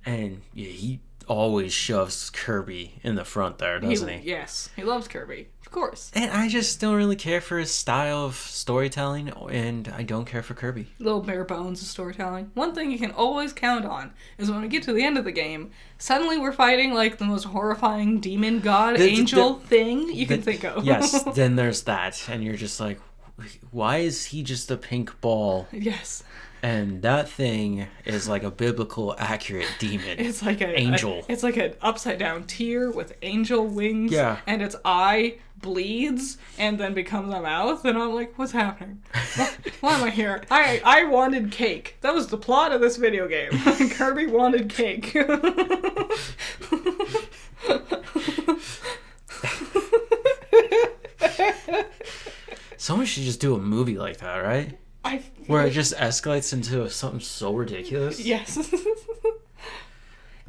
And yeah, he always shoves Kirby in the front there, doesn't he? Yes, he loves Kirby. Of course. And I just don't really care for his style of storytelling, and I don't care for Kirby. Little bare bones of storytelling. One thing you can always count on is when we get to the end of the game, suddenly we're fighting like the most horrifying demon god angel thing you can think of. Yes, then there's that, and you're just like, why is he just a pink ball? Yes. And that thing is like a biblical accurate demon. It's like an angel. It's like an upside down tear with angel wings. Yeah. And its eye bleeds and then becomes a mouth. And I'm like, what's happening? Why am I here? I wanted cake. That was the plot of this video game. Kirby wanted cake. Someone should just do a movie like that, right? Where it just escalates into something so ridiculous. Yes.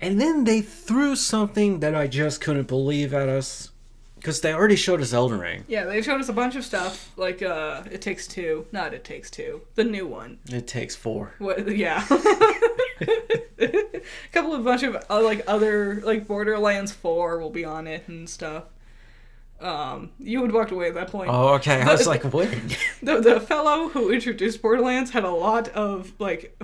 And then they threw something that I just couldn't believe at us. Because they already showed us Elden Ring. Yeah, they showed us a bunch of stuff. Like, It Takes Two. Not It Takes Two. The new one. It Takes 4. What? Yeah. A bunch of, other, Borderlands 4 will be on it and stuff. You had walked away at that point. Oh, okay. I was like, what? The fellow who introduced Borderlands had a lot of,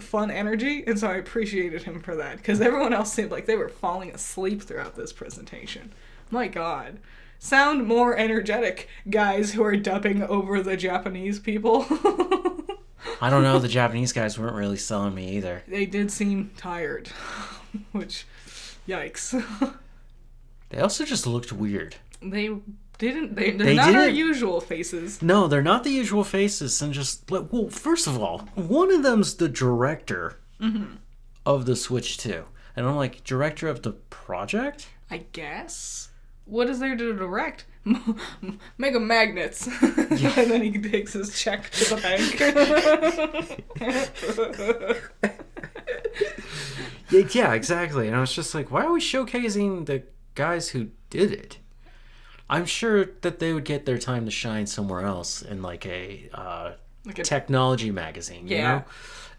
fun energy, and so I appreciated him for that, because everyone else seemed like they were falling asleep throughout this presentation. My god. Sound more energetic, guys who are dubbing over the Japanese people. I don't know. The Japanese guys weren't really selling me either. They did seem tired, which, yikes. They also just looked weird. They're not our usual faces. No, they're not the usual faces. And just, well, first of all, one of them's the director of the Switch 2. And I'm like, director of the project? I guess. What is there to direct? Mega magnets. Yeah. And then he takes his check to the bank. Yeah, exactly. And I was just like, why are we showcasing the guys who did it? I'm sure that they would get their time to shine somewhere else in like a technology magazine, you know?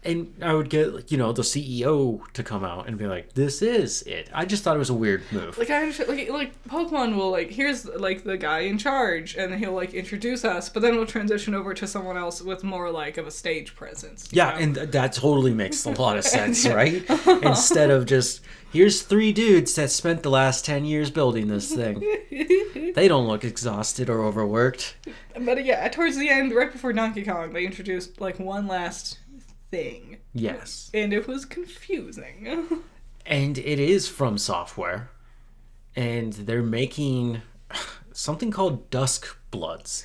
And I would get, the CEO to come out and be like, this is it. I just thought it was a weird move. I understand, Pokemon will, here's, the guy in charge, and he'll, introduce us, but then we'll transition over to someone else with more, of a stage presence. Yeah, know? And that totally makes a lot of sense, right? Instead of just, here's 3 dudes that spent the last 10 years building this thing. They don't look exhausted or overworked. But, yeah, towards the end, right before Donkey Kong, they introduced, one last thing. Yes. And it was confusing. And it is From Software. And they're making something called DuskBloods.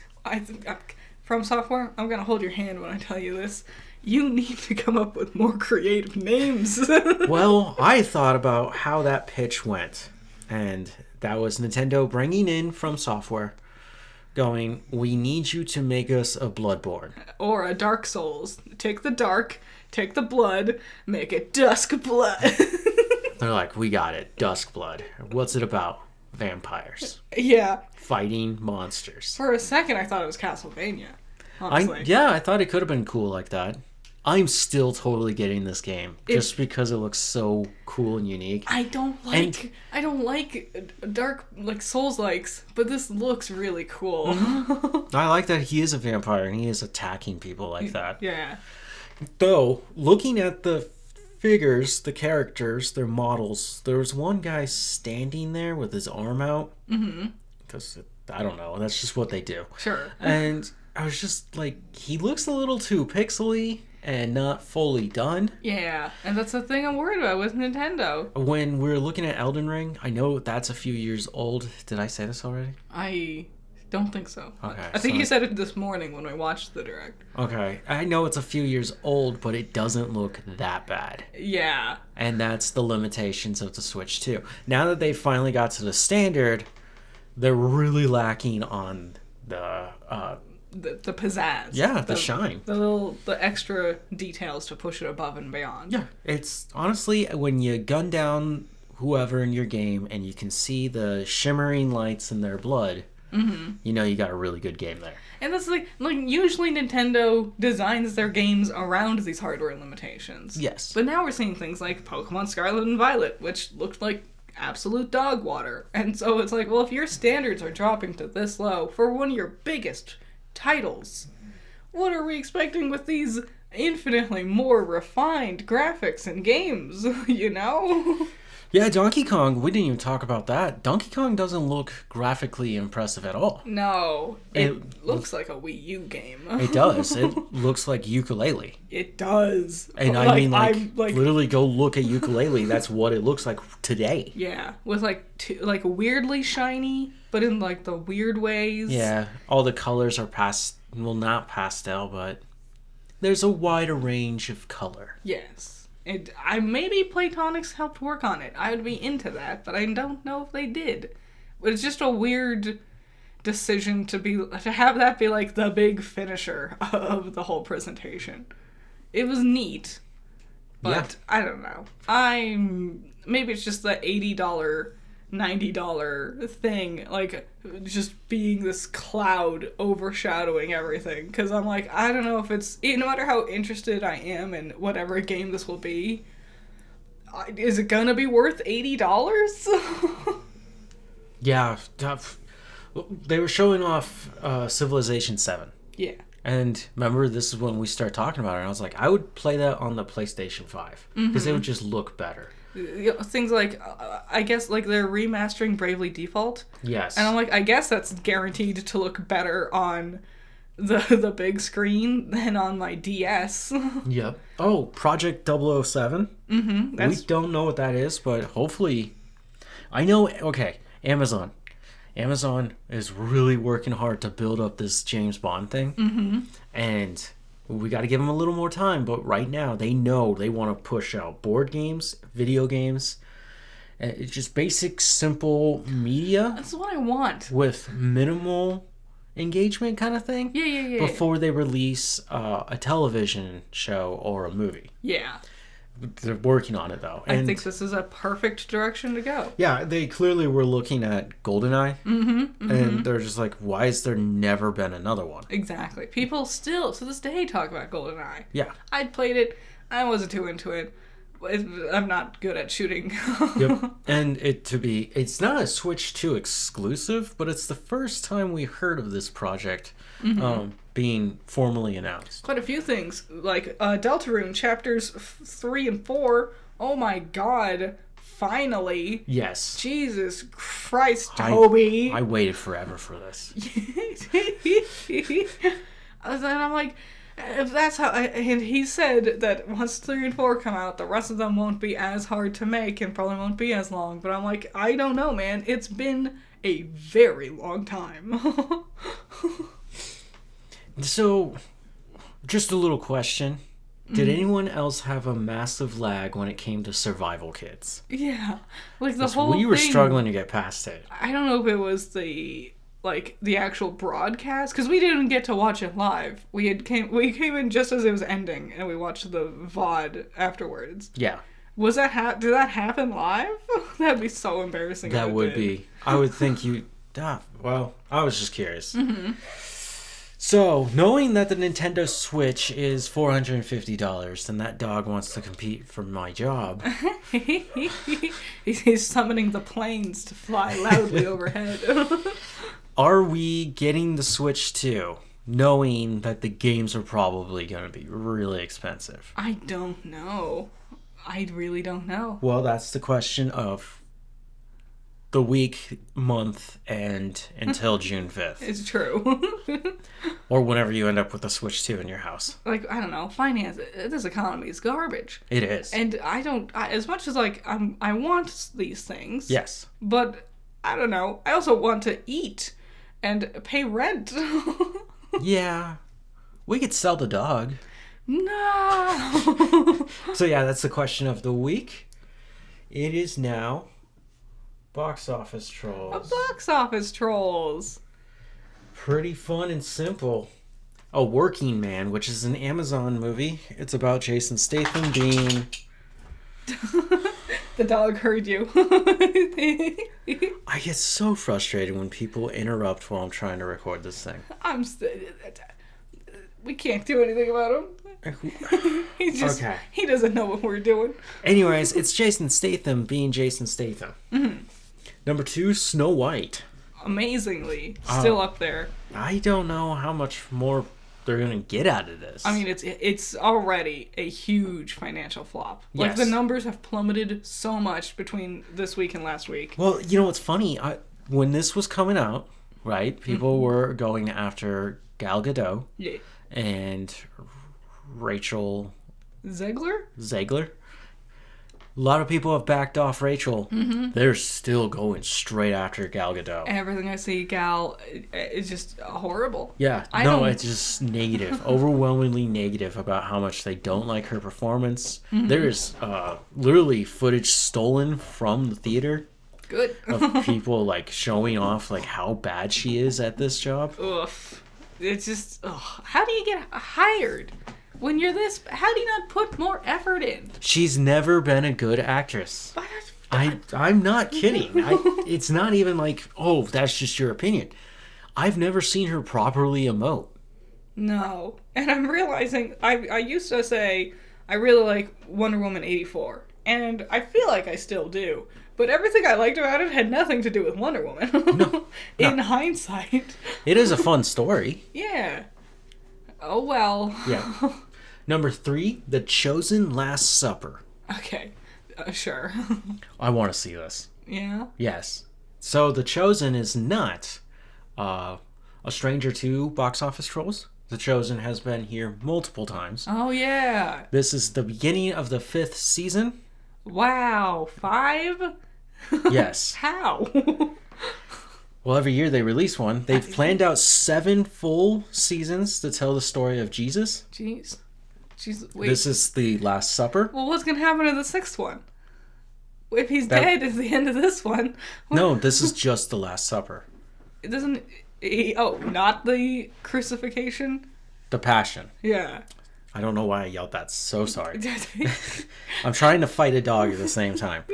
From Software, I'm going to hold your hand when I tell you this. You need to come up with more creative names. Well, I thought about how that pitch went. And that was Nintendo bringing in From Software, going, we need you to make us a Bloodborne. Or a Dark Souls. Take the dark, take the blood, make it DuskBlood. They're like, we got it, DuskBlood. What's it about? vampires Yeah. fighting monsters. For a second, I thought it was Castlevania. Honestly. I thought it could have been cool like that. I'm still totally getting this game just because it looks so cool and unique. I don't like dark like Souls likes, but this looks really cool. Mm-hmm. I like that he is a vampire and he is attacking people like that. Yeah. Though, looking at the figures, the characters, their models, there was one guy standing there with his arm out. Mm-hmm. Because, I don't know, that's just what they do. Sure. And I was just like, he looks a little too pixely and not fully done. Yeah, and that's the thing I'm worried about with Nintendo. When we're looking at Elden Ring, I know that's a few years old. Did I say this already? I don't think so. Okay. I think you said it this morning when we watched the Direct. Okay. I know it's a few years old, but it doesn't look that bad. Yeah. And that's the limitations of the Switch too. Now that they finally got to the standard, they're really lacking on the pizzazz. Yeah, the shine. The extra details to push it above and beyond. Yeah. It's honestly, when you gun down whoever in your game and you can see the shimmering lights in their blood, you know you got a really good game there. And that's like usually Nintendo designs their games around these hardware limitations. Yes. But now we're seeing things like Pokemon Scarlet and Violet, which looked like absolute dog water. And so it's like, well, if your standards are dropping to this low for one of your biggest titles, what are we expecting with these infinitely more refined graphics and games, you know? Yeah, Donkey Kong, we didn't even talk about that. Donkey Kong doesn't look graphically impressive at all. No, it looks like a Wii U game. It does. It looks like Yooka-Laylee. It does. And I mean, literally go look at Yooka-Laylee. That's what it looks like today. Yeah, with like weirdly shiny, but in like the weird ways. Yeah, all the colors are not pastel, but there's a wider range of color. Yes. Maybe Platonics helped work on it. I would be into that, but I don't know if they did. But it's just a weird decision to have that be like the big finisher of the whole presentation. It was neat, but yeah. I don't know. Maybe it's just the $80, $90 thing, like just being this cloud overshadowing everything. Because I'm like, I don't know if it's, no matter how interested I am in whatever game this will be, is it gonna be worth $80? Yeah, they were showing off Civilization 7. Yeah. And remember, this is when we started talking about it, and I was like, I would play that on the PlayStation 5 because it would just look better. Things like, I guess, like they're remastering Bravely Default. Yes. And I'm like, I guess that's guaranteed to look better on the big screen than on my DS. Yep. Oh, Project 007? Mm-hmm. We don't know what that is, but hopefully... I know... Okay, Amazon. Amazon is really working hard to build up this James Bond thing. Mm-hmm. And... we got to give them a little more time, but right now they know they want to push out board games, video games, and it's just basic, simple media. That's what I want. With minimal engagement kind of thing. Yeah. Before they release a television show or a movie. Yeah. They're working on it, though. I think this is a perfect direction to go. Yeah, they clearly were looking at GoldenEye. Mm-hmm. And they're just like, why has there never been another one? Exactly. People still, to this day, talk about GoldenEye. Yeah. I played it. I wasn't too into it. I'm not good at shooting. Yep. And it's not a Switch 2 exclusive, but it's the first time we heard of this project being formally announced. Quite a few things, like Deltarune chapters 3 and 4. Oh my god. Finally. Yes. Jesus Christ, Toby. I waited forever for this. And I'm like, if that's how... and he said that once 3 and 4 come out, the rest of them won't be as hard to make and probably won't be as long. But I'm like, I don't know, man. It's been a very long time. So, just a little question. Did anyone else have a massive lag when it came to survival kits? Yeah. Like the whole we were thing, struggling to get past it. I don't know if it was the actual broadcast, because we didn't get to watch it live. We came in just as it was ending, and we watched the VOD afterwards. Yeah. Was that did that happen live? That'd be so embarrassing. That would be. I would think you... well, I was just curious. Mm-hmm. So, knowing that the Nintendo Switch is $450, and that dog wants to compete for my job... He's summoning the planes to fly loudly overhead. Are we getting the Switch 2, knowing that the games are probably going to be really expensive? I don't know. I really don't know. Well, that's the question of the week, month, and until June 5th. It's true. Or whenever you end up with a Switch 2 in your house. Like, I don't know, finance, this economy is garbage. It is. And as much as, like, I want these things. Yes. But, I don't know, I also want to eat and pay rent. Yeah. We could sell the dog. No. So, yeah, that's the question of the week. It is now... Box Office Trolls. Box Office Trolls. Pretty fun and simple. A Working Man, which is an Amazon movie. It's about Jason Statham being... The dog heard you. I get so frustrated when people interrupt while I'm trying to record this thing. We can't do anything about him. Okay. He doesn't know what we're doing. Anyways, it's Jason Statham being Jason Statham. Mm-hmm. Number 2, Snow White. Amazingly, still up there. I don't know how much more they're gonna get out of this. I mean, it's already a huge financial flop. Like, Yes. the numbers have plummeted so much between this week and last week. Well, you know what's funny? When this was coming out, right, people were going after Gal Gadot Yeah. and Rachel Zegler? A lot of people have backed off Rachel. Mm-hmm. They're still going straight after Gal Gadot. Everything I see, Gal, is just horrible. Yeah, it's just negative. Overwhelmingly negative about how much they don't like her performance. Mm-hmm. There's literally footage stolen from the theater. Good. Of people, like, showing off, like, how bad she is at this job. Ugh. It's just, how do you get hired? When you're this, how do you not put more effort in? She's never been a good actress. I'm not kidding. It's not even like, oh, that's just your opinion. I've never seen her properly emote. No. And I'm realizing, I used to say, I really like Wonder Woman 84. And I feel like I still do. But everything I liked about it had nothing to do with Wonder Woman. No. In hindsight. It is a fun story. Yeah. Oh, well. Yeah. Number 3, The Chosen Last Supper. Okay. Sure. I want to see this. Yeah? Yes. So The Chosen is not a stranger to Box Office Trolls. The Chosen has been here multiple times. Oh, yeah. This is the beginning of the 5th season. Wow. 5? Yes. How? Well, every year they release one. They've planned out 7 full seasons to tell the story of Jesus. Jeez. Wait. This is the Last Supper. Well, what's going to happen in the 6th one? If he's dead at the end of this one. No, this is just the Last Supper. It doesn't... not the crucifixion? The Passion. Yeah. I don't know why I yelled that. So sorry. I'm trying to fight a dog at the same time.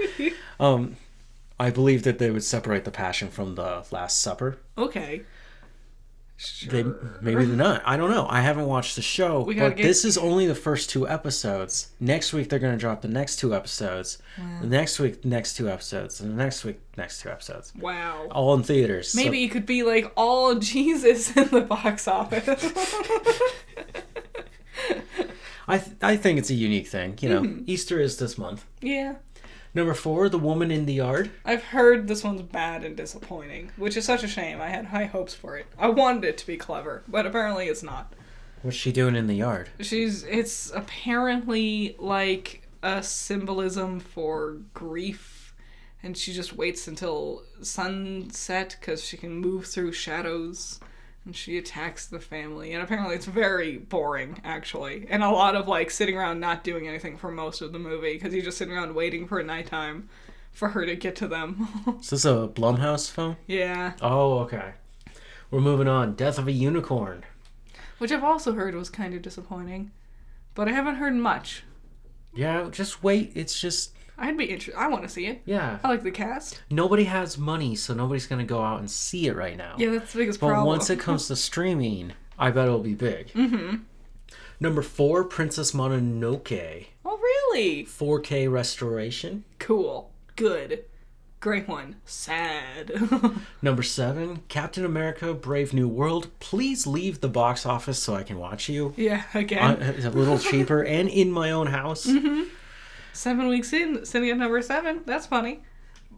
I believe that they would separate the Passion from the Last Supper. Okay. Sure. Maybe they're not. I don't know. I haven't watched the show. This is only the first 2 episodes. Next week they're going to drop the next 2 episodes. Wow. The next week, next 2 episodes. And the next week, next 2 episodes. Wow. All in theaters. Maybe it could be like all Jesus in the box office. I think it's a unique thing. You know, Easter is this month. Yeah. Number 4, The Woman in the Yard. I've heard this one's bad and disappointing, which is such a shame. I had high hopes for it. I wanted it to be clever, but apparently it's not. What's she doing in the yard? It's apparently like a symbolism for grief, and she just waits until sunset because she can move through shadows. And she attacks the family. And apparently it's very boring, actually. And a lot of, like, sitting around not doing anything for most of the movie. Because you're just sitting around waiting for nighttime for her to get to them. Is this a Blumhouse film? Yeah. Oh, okay. We're moving on. Death of a Unicorn. Which I've also heard was kind of disappointing. But I haven't heard much. Yeah, just wait. It's just... I'd be interested. I want to see it. Yeah. I like the cast. Nobody has money, so nobody's going to go out and see it right now. Yeah, that's the biggest But problem. once it comes to streaming, I bet it'll be big. Mm-hmm. Number 4, Princess Mononoke. Oh, really? 4K restoration. Cool. Good. Great one. Sad. Number 7, Captain America Brave New World. Please leave the box office so I can watch you. Yeah, again. It's a little cheaper and in my own house. Mm-hmm. 7 weeks in, sitting at number 7. That's funny.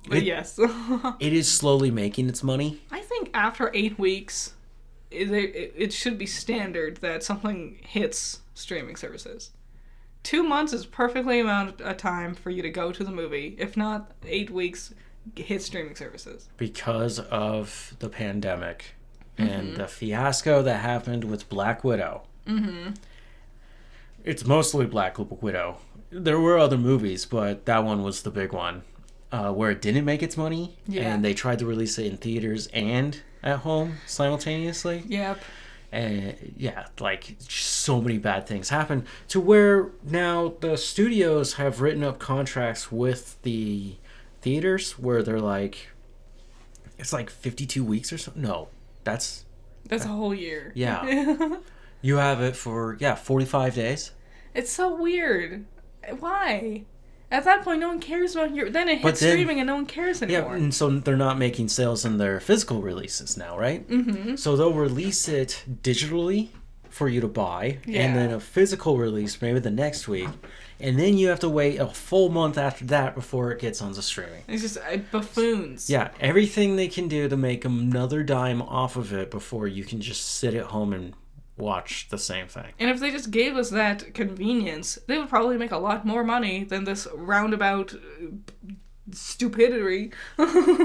But yes. It is slowly making its money. I think after 8 weeks, it should be standard that something hits streaming services. 2 months is perfectly amount of time for you to go to the movie. If not, 8 weeks hit streaming services. Because of the pandemic and the fiasco that happened with Black Widow. Mm-hmm. It's mostly Black Widow. There were other movies, but that one was the big one. Where it didn't make its money, and they tried to release it in theaters and at home simultaneously. Yep. And yeah, like so many bad things happened to where now the studios have written up contracts with the theaters where they're like, it's like 52 weeks or something. No, that's a whole year. Yeah. You have it for 45 days. It's so weird. Why? At that point, no one cares about your. Then it hits streaming and no one cares anymore. Yeah, and so they're not making sales in their physical releases now, right? Mm-hmm. So they'll release it digitally for you to buy, and then a physical release maybe the next week, and then you have to wait a full month after that before it gets onto streaming. It's just buffoons. Yeah, everything they can do to make another dime off of it before you can just sit at home and watch the same thing. And if they just gave us that convenience, they would probably make a lot more money than this roundabout stupidity.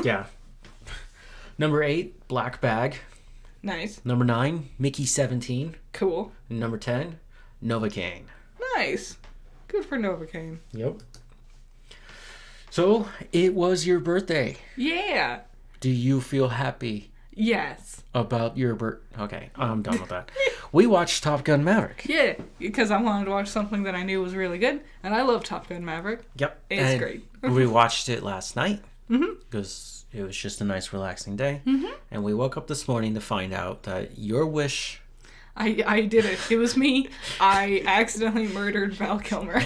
Yeah. Number 8, Black Bag. Nice. Number 9, Mickey 17. Cool. And number 10, Novocaine. Nice. Good for Novocaine. Yep. So, it was your birthday. Yeah. Do you feel happy Yes. about your Okay, I'm done with that. We watched Top Gun Maverick. Yeah, because I wanted to watch something that I knew was really good, and I love Top Gun Maverick. Yep. It's great. We watched it last night Mm-hmm. because it was just a nice, relaxing day. Mm-hmm. And we woke up this morning to find out that your wish... I did it. It was me. I accidentally murdered Val Kilmer.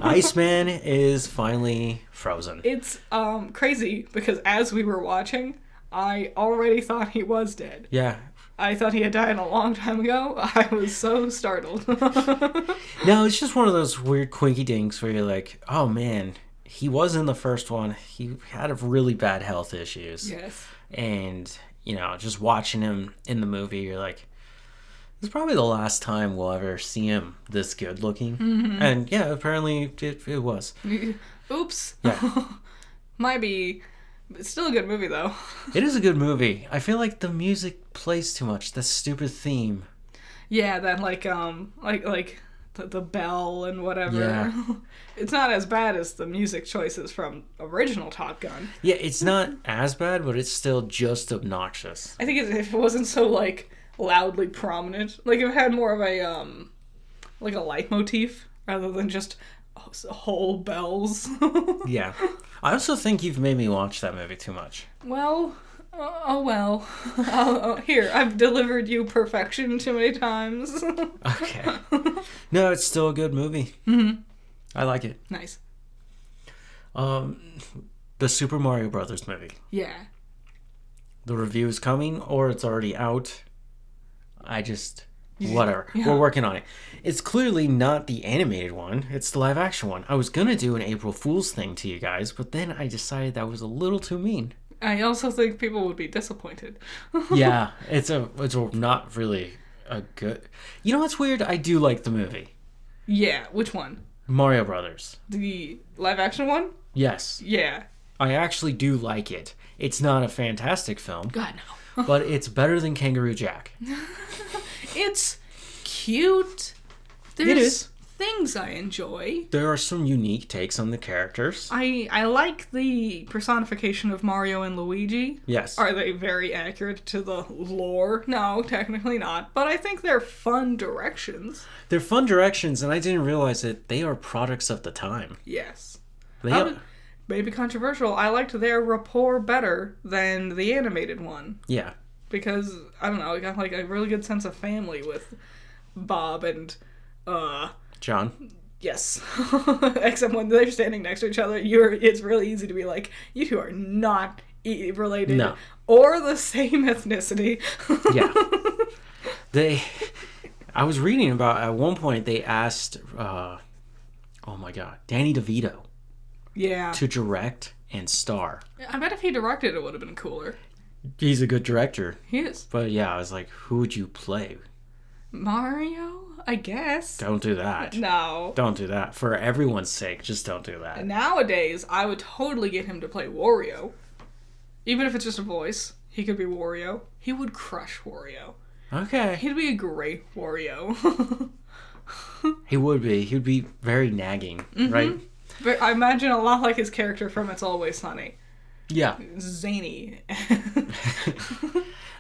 Iceman is finally frozen. It's crazy because as we were watching, I already thought he was dead. Yeah. I thought he had died a long time ago. I was so startled. No, it's just one of those weird quinky dinks where you're like, oh man, he was in the first one. He had really bad health issues. Yes. And, just watching him in the movie, you're like, this is probably the last time we'll ever see him this good looking. Mm-hmm. And yeah, apparently it was. Oops. Yeah. Might be... It's still a good movie, though. It is a good movie. I feel like the music plays too much. The stupid theme. Yeah, that like the bell and whatever. Yeah. It's not as bad as the music choices from original Top Gun. Yeah, it's not as bad, but it's still just obnoxious. I think if it wasn't so like loudly prominent, like if it had more of a like a leitmotif rather than just whole bells. Yeah. I also think you've made me watch that movie too much. Well, here, I've delivered you perfection too many times. Okay. No, it's still a good movie. Mm-hmm. I like it. Nice. The Super Mario Brothers movie. Yeah. The review is coming, or it's already out. Whatever. Yeah. We're working on it. It's clearly not the animated one. It's the live action one. I was going to do an April Fool's thing to you guys, but then I decided that was a little too mean. I also think people would be disappointed. Yeah, it's not really a good... You know what's weird? I do like the movie. Yeah, which one? Mario Brothers. The live action one? Yes. Yeah. I actually do like it. It's not a fantastic film. God, no. But it's better than Kangaroo Jack. It's cute. There's it is. Things I enjoy. There are some unique takes on the characters. I like the personification of Mario and Luigi. Yes. Are they very accurate to the lore? No, technically not. But I think they're fun directions. They're fun directions, and I didn't realize that they are products of the time. Yes. Maybe controversial. I liked their rapport better than the animated one. Yeah. Because, I don't know, I got like a really good sense of family with Bob and, John. yes. Except when they're standing next to each other, it's really easy to be like, you two are not related. No. Or the same ethnicity. Yeah. I was reading about, at one point, they asked, oh my God, Danny DeVito. Yeah. To direct and star. I bet if he directed, it would have been cooler. He's a good director. He is. But yeah, I was like, who would you play? Mario? I guess. Don't do that. No. Don't do that. For everyone's sake, just don't do that. Nowadays, I would totally get him to play Wario. Even if it's just a voice, he could be Wario. He would crush Wario. Okay. He'd be a great Wario. He would be. He would be very nagging, right? But I imagine a lot like his character from It's Always Sunny. Yeah. Zany.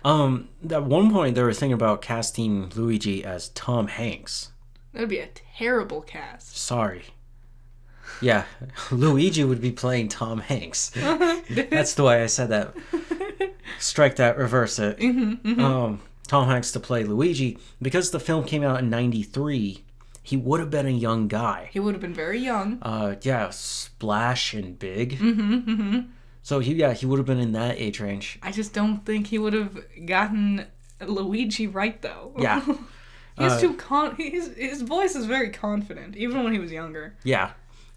At one point they were thinking about casting Luigi as Tom Hanks. That would be a terrible cast. Sorry. Yeah, Luigi would be playing Tom Hanks. That's the way I said that. Strike that, reverse it. Tom Hanks to play Luigi. Because the film came out in 93, he would have been a young guy. He would have been very young. Yeah, splash and big. So he would have been in that age range. I just don't think he would have gotten Luigi right, though. Yeah. He's his voice is very confident, even when he was younger. Yeah.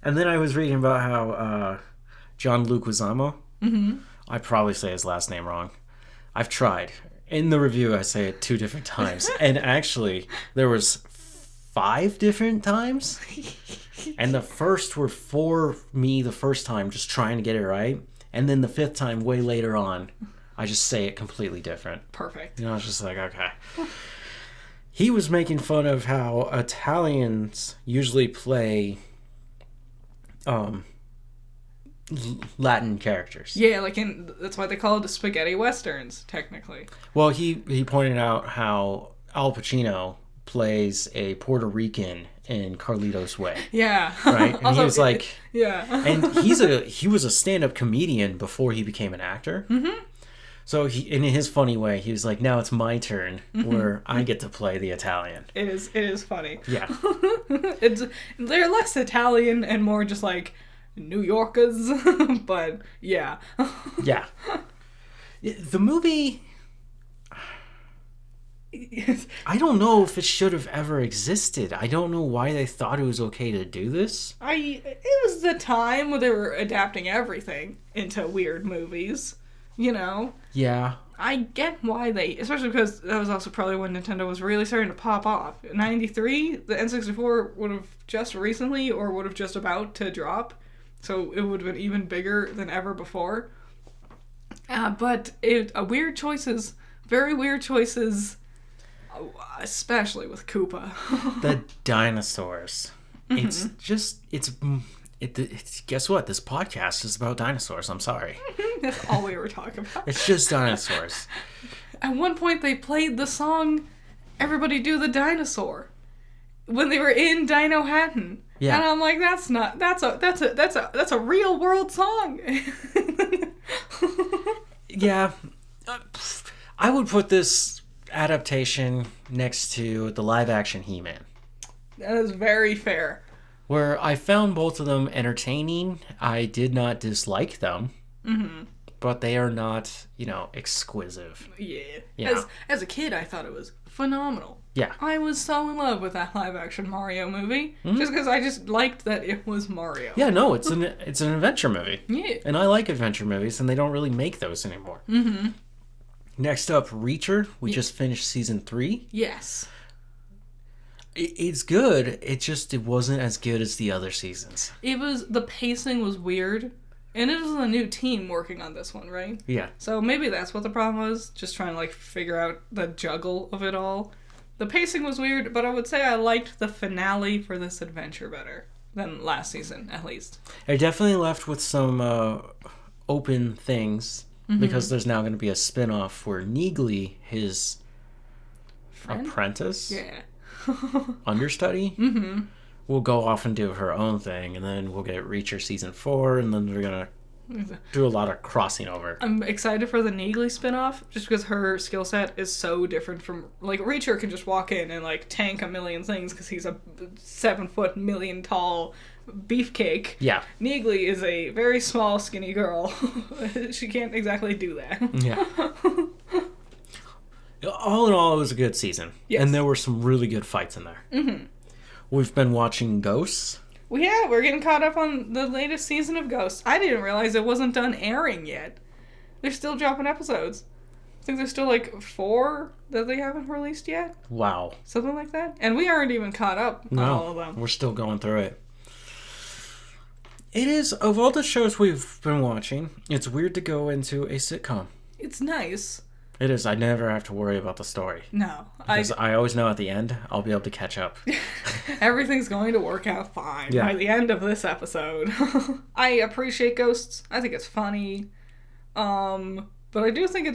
And then I was reading about how John Leguizamo, I probably say his last name wrong. I've tried. In the review, I say it 2 different times. And actually, there was 5 different times. And the first were for me the first time, just trying to get it right. And then the 5th time, way later on, I just say it completely different. Perfect. And I was just like, okay. He was making fun of how Italians usually play Latin characters. Yeah, that's why they call it the spaghetti westerns, technically. Well, he pointed out how Al Pacino plays a Puerto Rican in Carlito's Way. Yeah. Right? And he was like... Yeah. And he was a stand-up comedian before he became an actor. So in his funny way, he was like, now it's my turn where I get to play the Italian. It is funny. Yeah. They're less Italian and more just like New Yorkers, but yeah. Yeah. The movie, I don't know if it should have ever existed. I don't know why they thought it was okay to do this. It was the time where they were adapting everything into weird movies, you know? Yeah. I get why especially because that was also probably when Nintendo was really starting to pop off. In 93, the N64 would have just recently or would have just about to drop. So it would have been even bigger than ever before. But weird choices, very weird choices, especially with Koopa. The dinosaurs. It's guess what? This podcast is about dinosaurs. I'm sorry. That's all we were talking about. It's just dinosaurs. At one point, they played the song "Everybody Do the Dinosaur" when they were in Dino Hatton. Yeah. And I'm like, that's a real world song. Yeah. I would put this adaptation next to the live action He-Man. That is very fair. Where I found both of them entertaining. I did not dislike them. But they are not, exquisite. Yeah. As a kid, I thought it was phenomenal. Yeah. I was so in love with that live action Mario movie. Just because I just liked that it was Mario. Yeah, no, it's an adventure movie. Yeah. And I like adventure movies, and they don't really make those anymore. Next up, Reacher. We just finished season 3. Yes. It's good. It wasn't as good as the other seasons. The pacing was weird. And it was a new team working on this one, right? Yeah. So maybe that's what the problem was. Just trying to figure out the juggle of it all. The pacing was weird, but I would say I liked the finale for this adventure better than last season, at least. I definitely left with some open things because there's now going to be a spin-off where Neegly, his apprentice, Yeah. understudy, will go off and do her own thing, and then we'll get Reacher season 4, and then we're gonna do a lot of crossing over. I'm excited for the Neagley spinoff, just because her skill set is so different from, like, Reacher can just walk in and, like, tank a million things because he's a 7-foot, million tall beefcake. Yeah. Neagley is a very small, skinny girl. She can't exactly do that. Yeah. All in all, it was a good season. Yes. And there were some really good fights in there. Mm-hmm. We've been watching Ghosts. Well, yeah, we're getting caught up on the latest season of Ghosts. I didn't realize it wasn't done airing yet. They're still dropping episodes. I think there's still, like, 4 that they haven't released yet. Wow. Something like that. And we aren't even caught up on all of them. We're still going through it. It is, of all the shows we've been watching, it's weird to go into a sitcom. It's nice. It is. I never have to worry about the story. No. Because I always know at the end, I'll be able to catch up. Everything's going to work out fine by the end of this episode. I appreciate Ghosts. I think it's funny. But I do think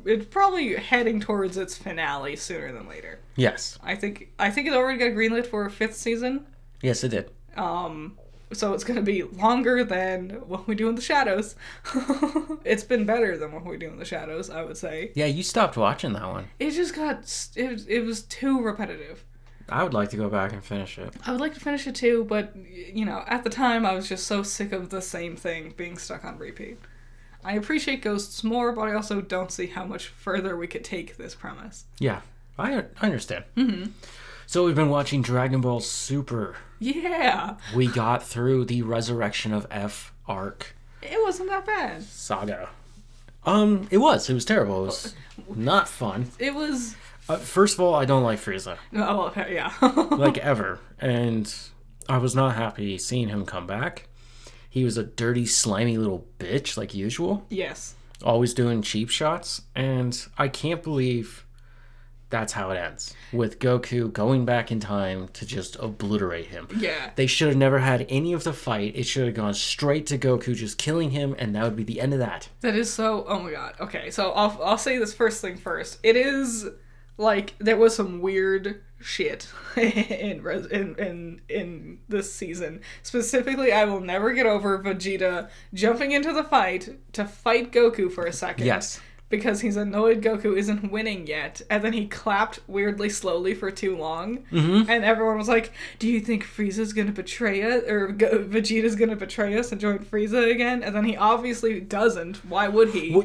it's probably heading towards its finale sooner than later. Yes. I think it already got greenlit for a 5th season. Yes, it did. So it's going to be longer than What We Do in the Shadows. It's been better than What We Do in the Shadows, I would say. Yeah, you stopped watching that one. It just got... It was too repetitive. I would like to go back and finish it. I would like to finish it too, but, you know, at the time I was just so sick of the same thing being stuck on repeat. I appreciate Ghosts more, but I also don't see how much further we could take this premise. Yeah, I understand. Mm-hmm. So we've been watching Dragon Ball Super. Yeah. We got through the Resurrection of F arc. It wasn't that bad. Saga. It was terrible. It was not fun. It was... First of all, I don't like Frieza. Oh, yeah. Like, ever. And I was not happy seeing him come back. He was a dirty, slimy little bitch, like usual. Yes. Always doing cheap shots. And I can't believe that's how it ends. With Goku going back in time to just obliterate him. Yeah. They should have never had any of the fight. It should have gone straight to Goku just killing him, and that would be the end of that. That is so... Oh my god. Okay, so I'll say this first thing first. It is... Like, there was some weird shit in this season. Specifically, I will never get over Vegeta jumping into the fight to fight Goku for a second. Yes. Because he's annoyed Goku isn't winning yet. And then he clapped weirdly slowly for too long. Mm-hmm. And everyone was like, do you think Frieza's gonna betray us? Or Vegeta's gonna betray us and join Frieza again? And then he obviously doesn't. Why would he?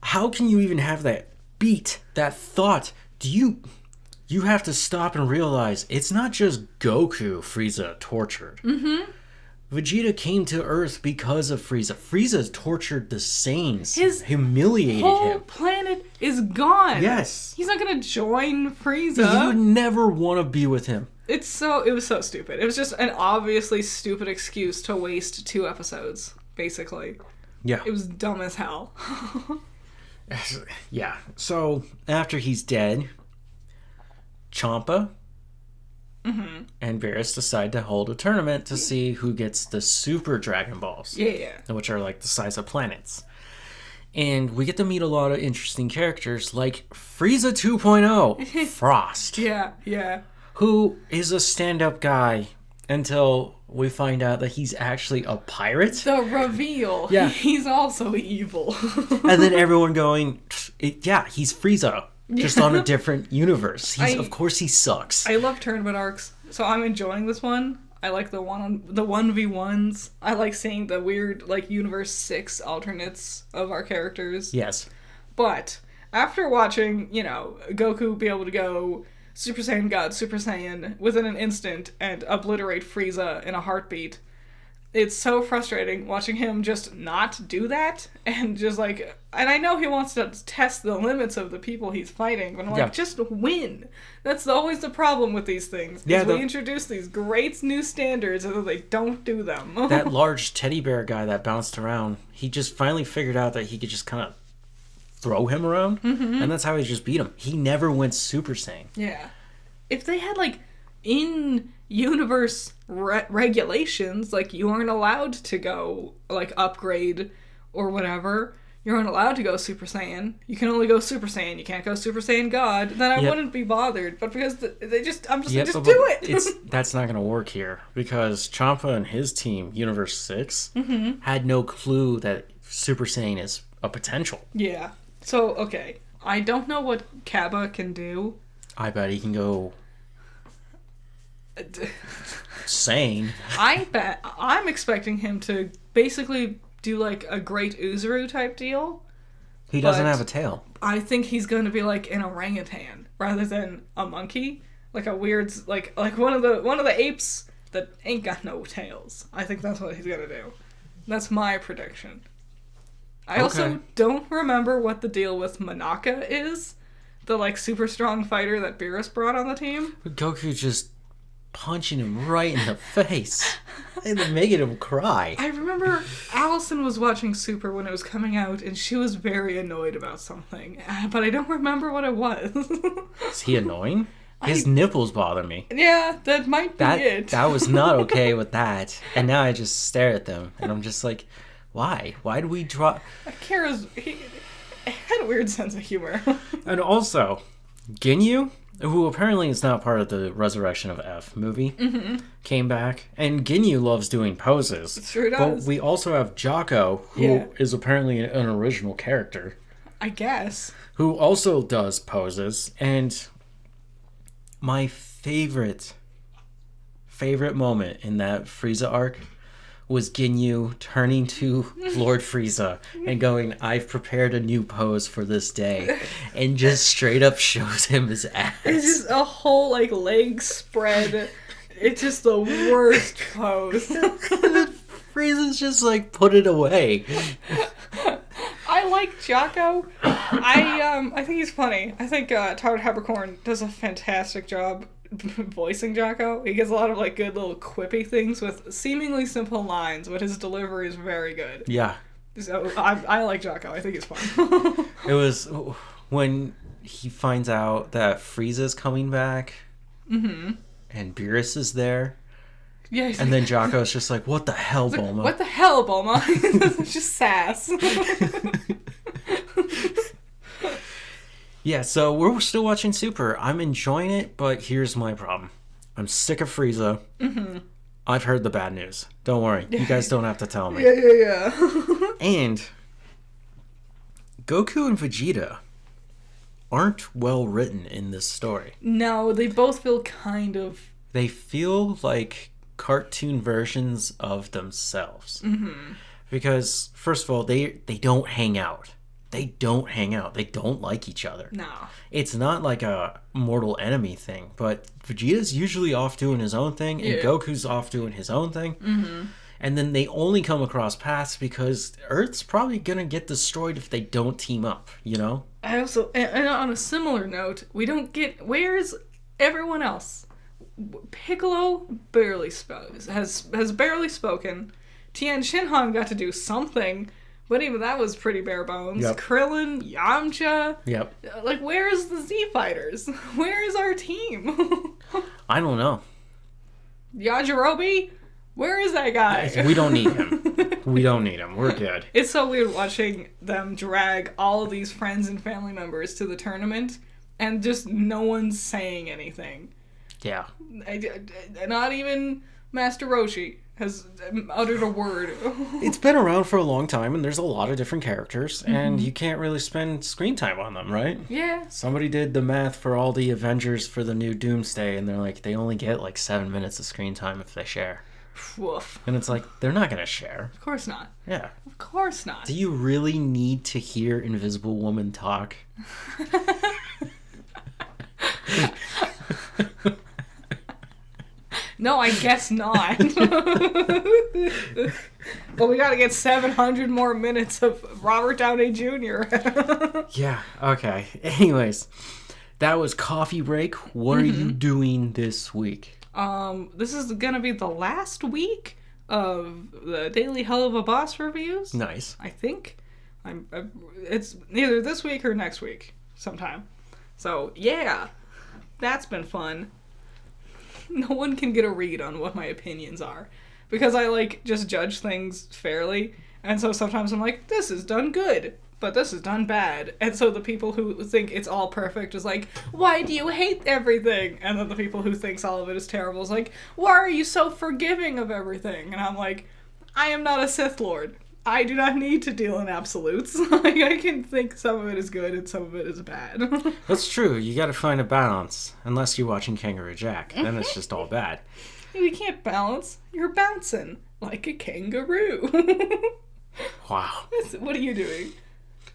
How can you even have that beat, that thought? You have to stop and realize it's not just Goku Frieza tortured. Mm-hmm. Vegeta came to Earth because of Frieza. Frieza tortured the Saiyans, humiliated him. His whole planet is gone. Yes. He's not gonna join Frieza. You would never want to be with him. It was so stupid. It was just an obviously stupid excuse to waste 2 episodes, basically. Yeah. It was dumb as hell. Yeah. So, after he's dead, Champa and Beerus decide to hold a tournament to see who gets the Super Dragon Balls. Yeah. Which are like the size of planets. And we get to meet a lot of interesting characters like Frieza 2.0, Frost. Yeah. Who is a stand-up guy until we find out that he's actually a pirate. The reveal. Yeah. He's also evil. And then everyone going, yeah, he's Frieza. Just on a different universe. Of course he sucks. I love tournament arcs, so I'm enjoying this one. I like the 1v1s. I like seeing the weird, like, Universe 6 alternates of our characters. Yes. But after watching, Goku be able to go Super Saiyan God, Super Saiyan within an instant and obliterate Frieza in a heartbeat, it's so frustrating watching him just not do that and just and I know he wants to test the limits of the people he's fighting, but I'm like, just win. That's always the problem with these things. We introduce these great new standards and then they don't do them. That large teddy bear guy that bounced around, he just finally figured out that he could just kind of throw him around, and that's how he just beat him. He never went Super Saiyan. Yeah. If they had, in-universe regulations, you aren't allowed to go, upgrade or whatever, you aren't allowed to go Super Saiyan. You can only go Super Saiyan. You can't go Super Saiyan God. Then I wouldn't be bothered. But because they just, I'm just like, just do it. That's not going to work here because Champa and his team, Universe 6, had no clue that Super Saiyan is a potential. Yeah. So, okay. I don't know what Kaba can do. I bet he can go sane. I bet I'm expecting him to basically do like a Great Uzuru type deal. He doesn't have a tail. I think he's going to be like an orangutan rather than a monkey, like a weird like one of the apes that ain't got no tails. I think that's what he's going to do. That's my prediction. I also don't remember what the deal with Manaka is, the like super strong fighter that Beerus brought on the team. Goku just punching him right in the face and then making him cry. I remember Allison was watching Super when it was coming out, and she was very annoyed about something, but I don't remember what it was. Is he annoying? His nipples bother me. Yeah, that might be it. That was not okay with that. And now I just stare at them, and I'm just like, why? Why do we draw... He had a weird sense of humor. And also, Ginyu, who apparently is not part of the Resurrection of F movie, came back. And Ginyu loves doing poses. It sure does. But we also have Jocko, who is apparently an original character. I guess. Who also does poses. And my favorite moment in that Frieza arc was Ginyu turning to Lord Frieza and going, I've prepared a new pose for this day. And just straight up shows him his ass. It's just a whole, like, leg spread. It's just the worst pose. And then Frieza's just like, put it away. I like Jocko. I think he's funny. I think Todd Habercorn does a fantastic job voicing Jocko. He gets a lot of like good little quippy things with seemingly simple lines, but his delivery is very good. Yeah. So I like Jocko. I think he's fun. It was when he finds out that Frieza's coming back and Beerus is there. Yeah. And then Jocko's just like, what the hell, Bulma? What the hell, Bulma? It's just sass. Yeah, so we're still watching Super. I'm enjoying it, but here's my problem. I'm sick of Frieza. I've heard the bad news. Don't worry. You guys don't have to tell me. Yeah. And Goku and Vegeta aren't well written in this story. No, they both feel kind of... They feel like cartoon versions of themselves. Because, first of all, they don't hang out. They don't hang out. They don't like each other. No. It's not like a mortal enemy thing, but Vegeta's usually off doing his own thing, and Goku's off doing his own thing. And then they only come across paths because Earth's probably going to get destroyed if they don't team up, you know? I also, and on a similar note, we don't get, where's everyone else? Piccolo barely has barely spoken. Tien Shinhan got to do something, but even that was pretty bare bones. Yep. Krillin, Yamcha. Yep. Like, where's the Z Fighters? Where is our team? I don't know. Yajirobe? Where is that guy? We don't need him. We don't need him. We're good. It's so weird watching them drag all of these friends and family members to the tournament, and just no one's saying anything. Yeah. Not even Master Roshi has uttered a word. It's been around for a long time, and there's a lot of different characters, and you can't really spend screen time on them, right? Yeah. Somebody did the math for all the Avengers for the new Doomsday, and they're like, they only get like 7 minutes of screen time if they share. Woof. And it's like, they're not going to share. Of course not. Yeah. Of course not. Do you really need to hear Invisible Woman talk? No, I guess not. But we gotta get 700 more minutes of Robert Downey Jr. Yeah, okay. Anyways, that was Coffee Break. What are you doing this week? This is gonna be the last week of the Daily Hell of a Boss reviews. Nice. I think. It's either this week or next week sometime. So, yeah. That's been fun. No one can get a read on what my opinions are. Because I, just judge things fairly. And so sometimes I'm like, this is done good. but this is done bad. And so the people who think it's all perfect is like, why do you hate everything? And then the people who thinks all of it is terrible is like, why are you so forgiving of everything? And I'm like, I am not a Sith Lord. I do not need to deal in absolutes. Like, I can think some of it is good and some of it is bad. That's true. You gotta find a balance. Unless you're watching Kangaroo Jack. Then it's just all bad. You can't balance. You're bouncing like a kangaroo. Wow. What are you doing?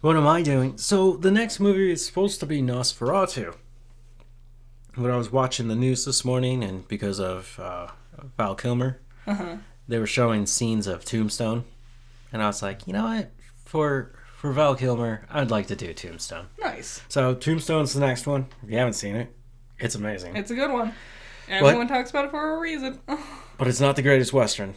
What am I doing? So, the next movie is supposed to be Nosferatu. When I was watching the news this morning, and because of Val Kilmer, they were showing scenes of Tombstone. And I was like, you know what? For Val Kilmer, I'd like to do Tombstone. Nice. So Tombstone's the next one. If you haven't seen it, it's amazing. It's a good one. Everyone talks about it for a reason. But it's not the greatest Western.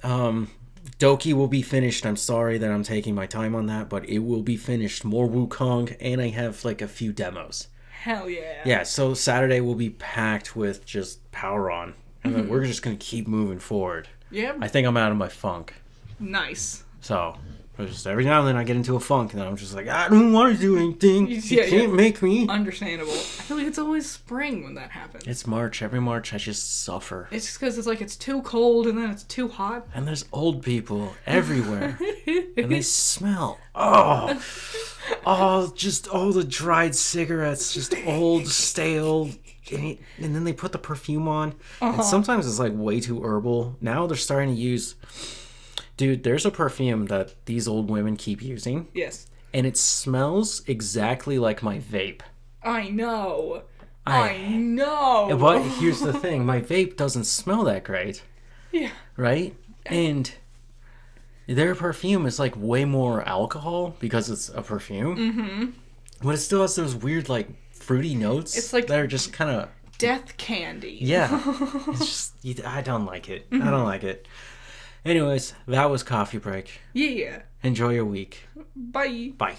Doki will be finished. I'm sorry that I'm taking my time on that, but it will be finished. More Wukong, and I have like a few demos. Hell yeah. Yeah, so Saturday will be packed with just power on. And then we're just going to keep moving forward. Yeah. I think I'm out of my funk. Nice. So, just every now and then I get into a funk, and then I'm just like, I don't want to do anything. You can't make me. Understandable. I feel like it's always spring when that happens. It's March. Every March I just suffer. It's just because it's like it's too cold and then it's too hot. And there's old people everywhere. And they smell. Oh, just all the dried cigarettes, just old, stale. And then they put the perfume on. And sometimes it's like way too herbal. Now they're starting to use... Dude, there's a perfume that these old women keep using. Yes. And it smells exactly like my vape. I know. I know. But here's the thing. My vape doesn't smell that great. Yeah. Right? And their perfume is like way more alcohol because it's a perfume. Mm-hmm. But it still has those weird like fruity notes. It's like... that are just kind of... death candy. Yeah. It's just... I don't like it. Mm-hmm. I don't like it. Anyways, that was Coffee Break. Yeah. Enjoy your week. Bye. Bye.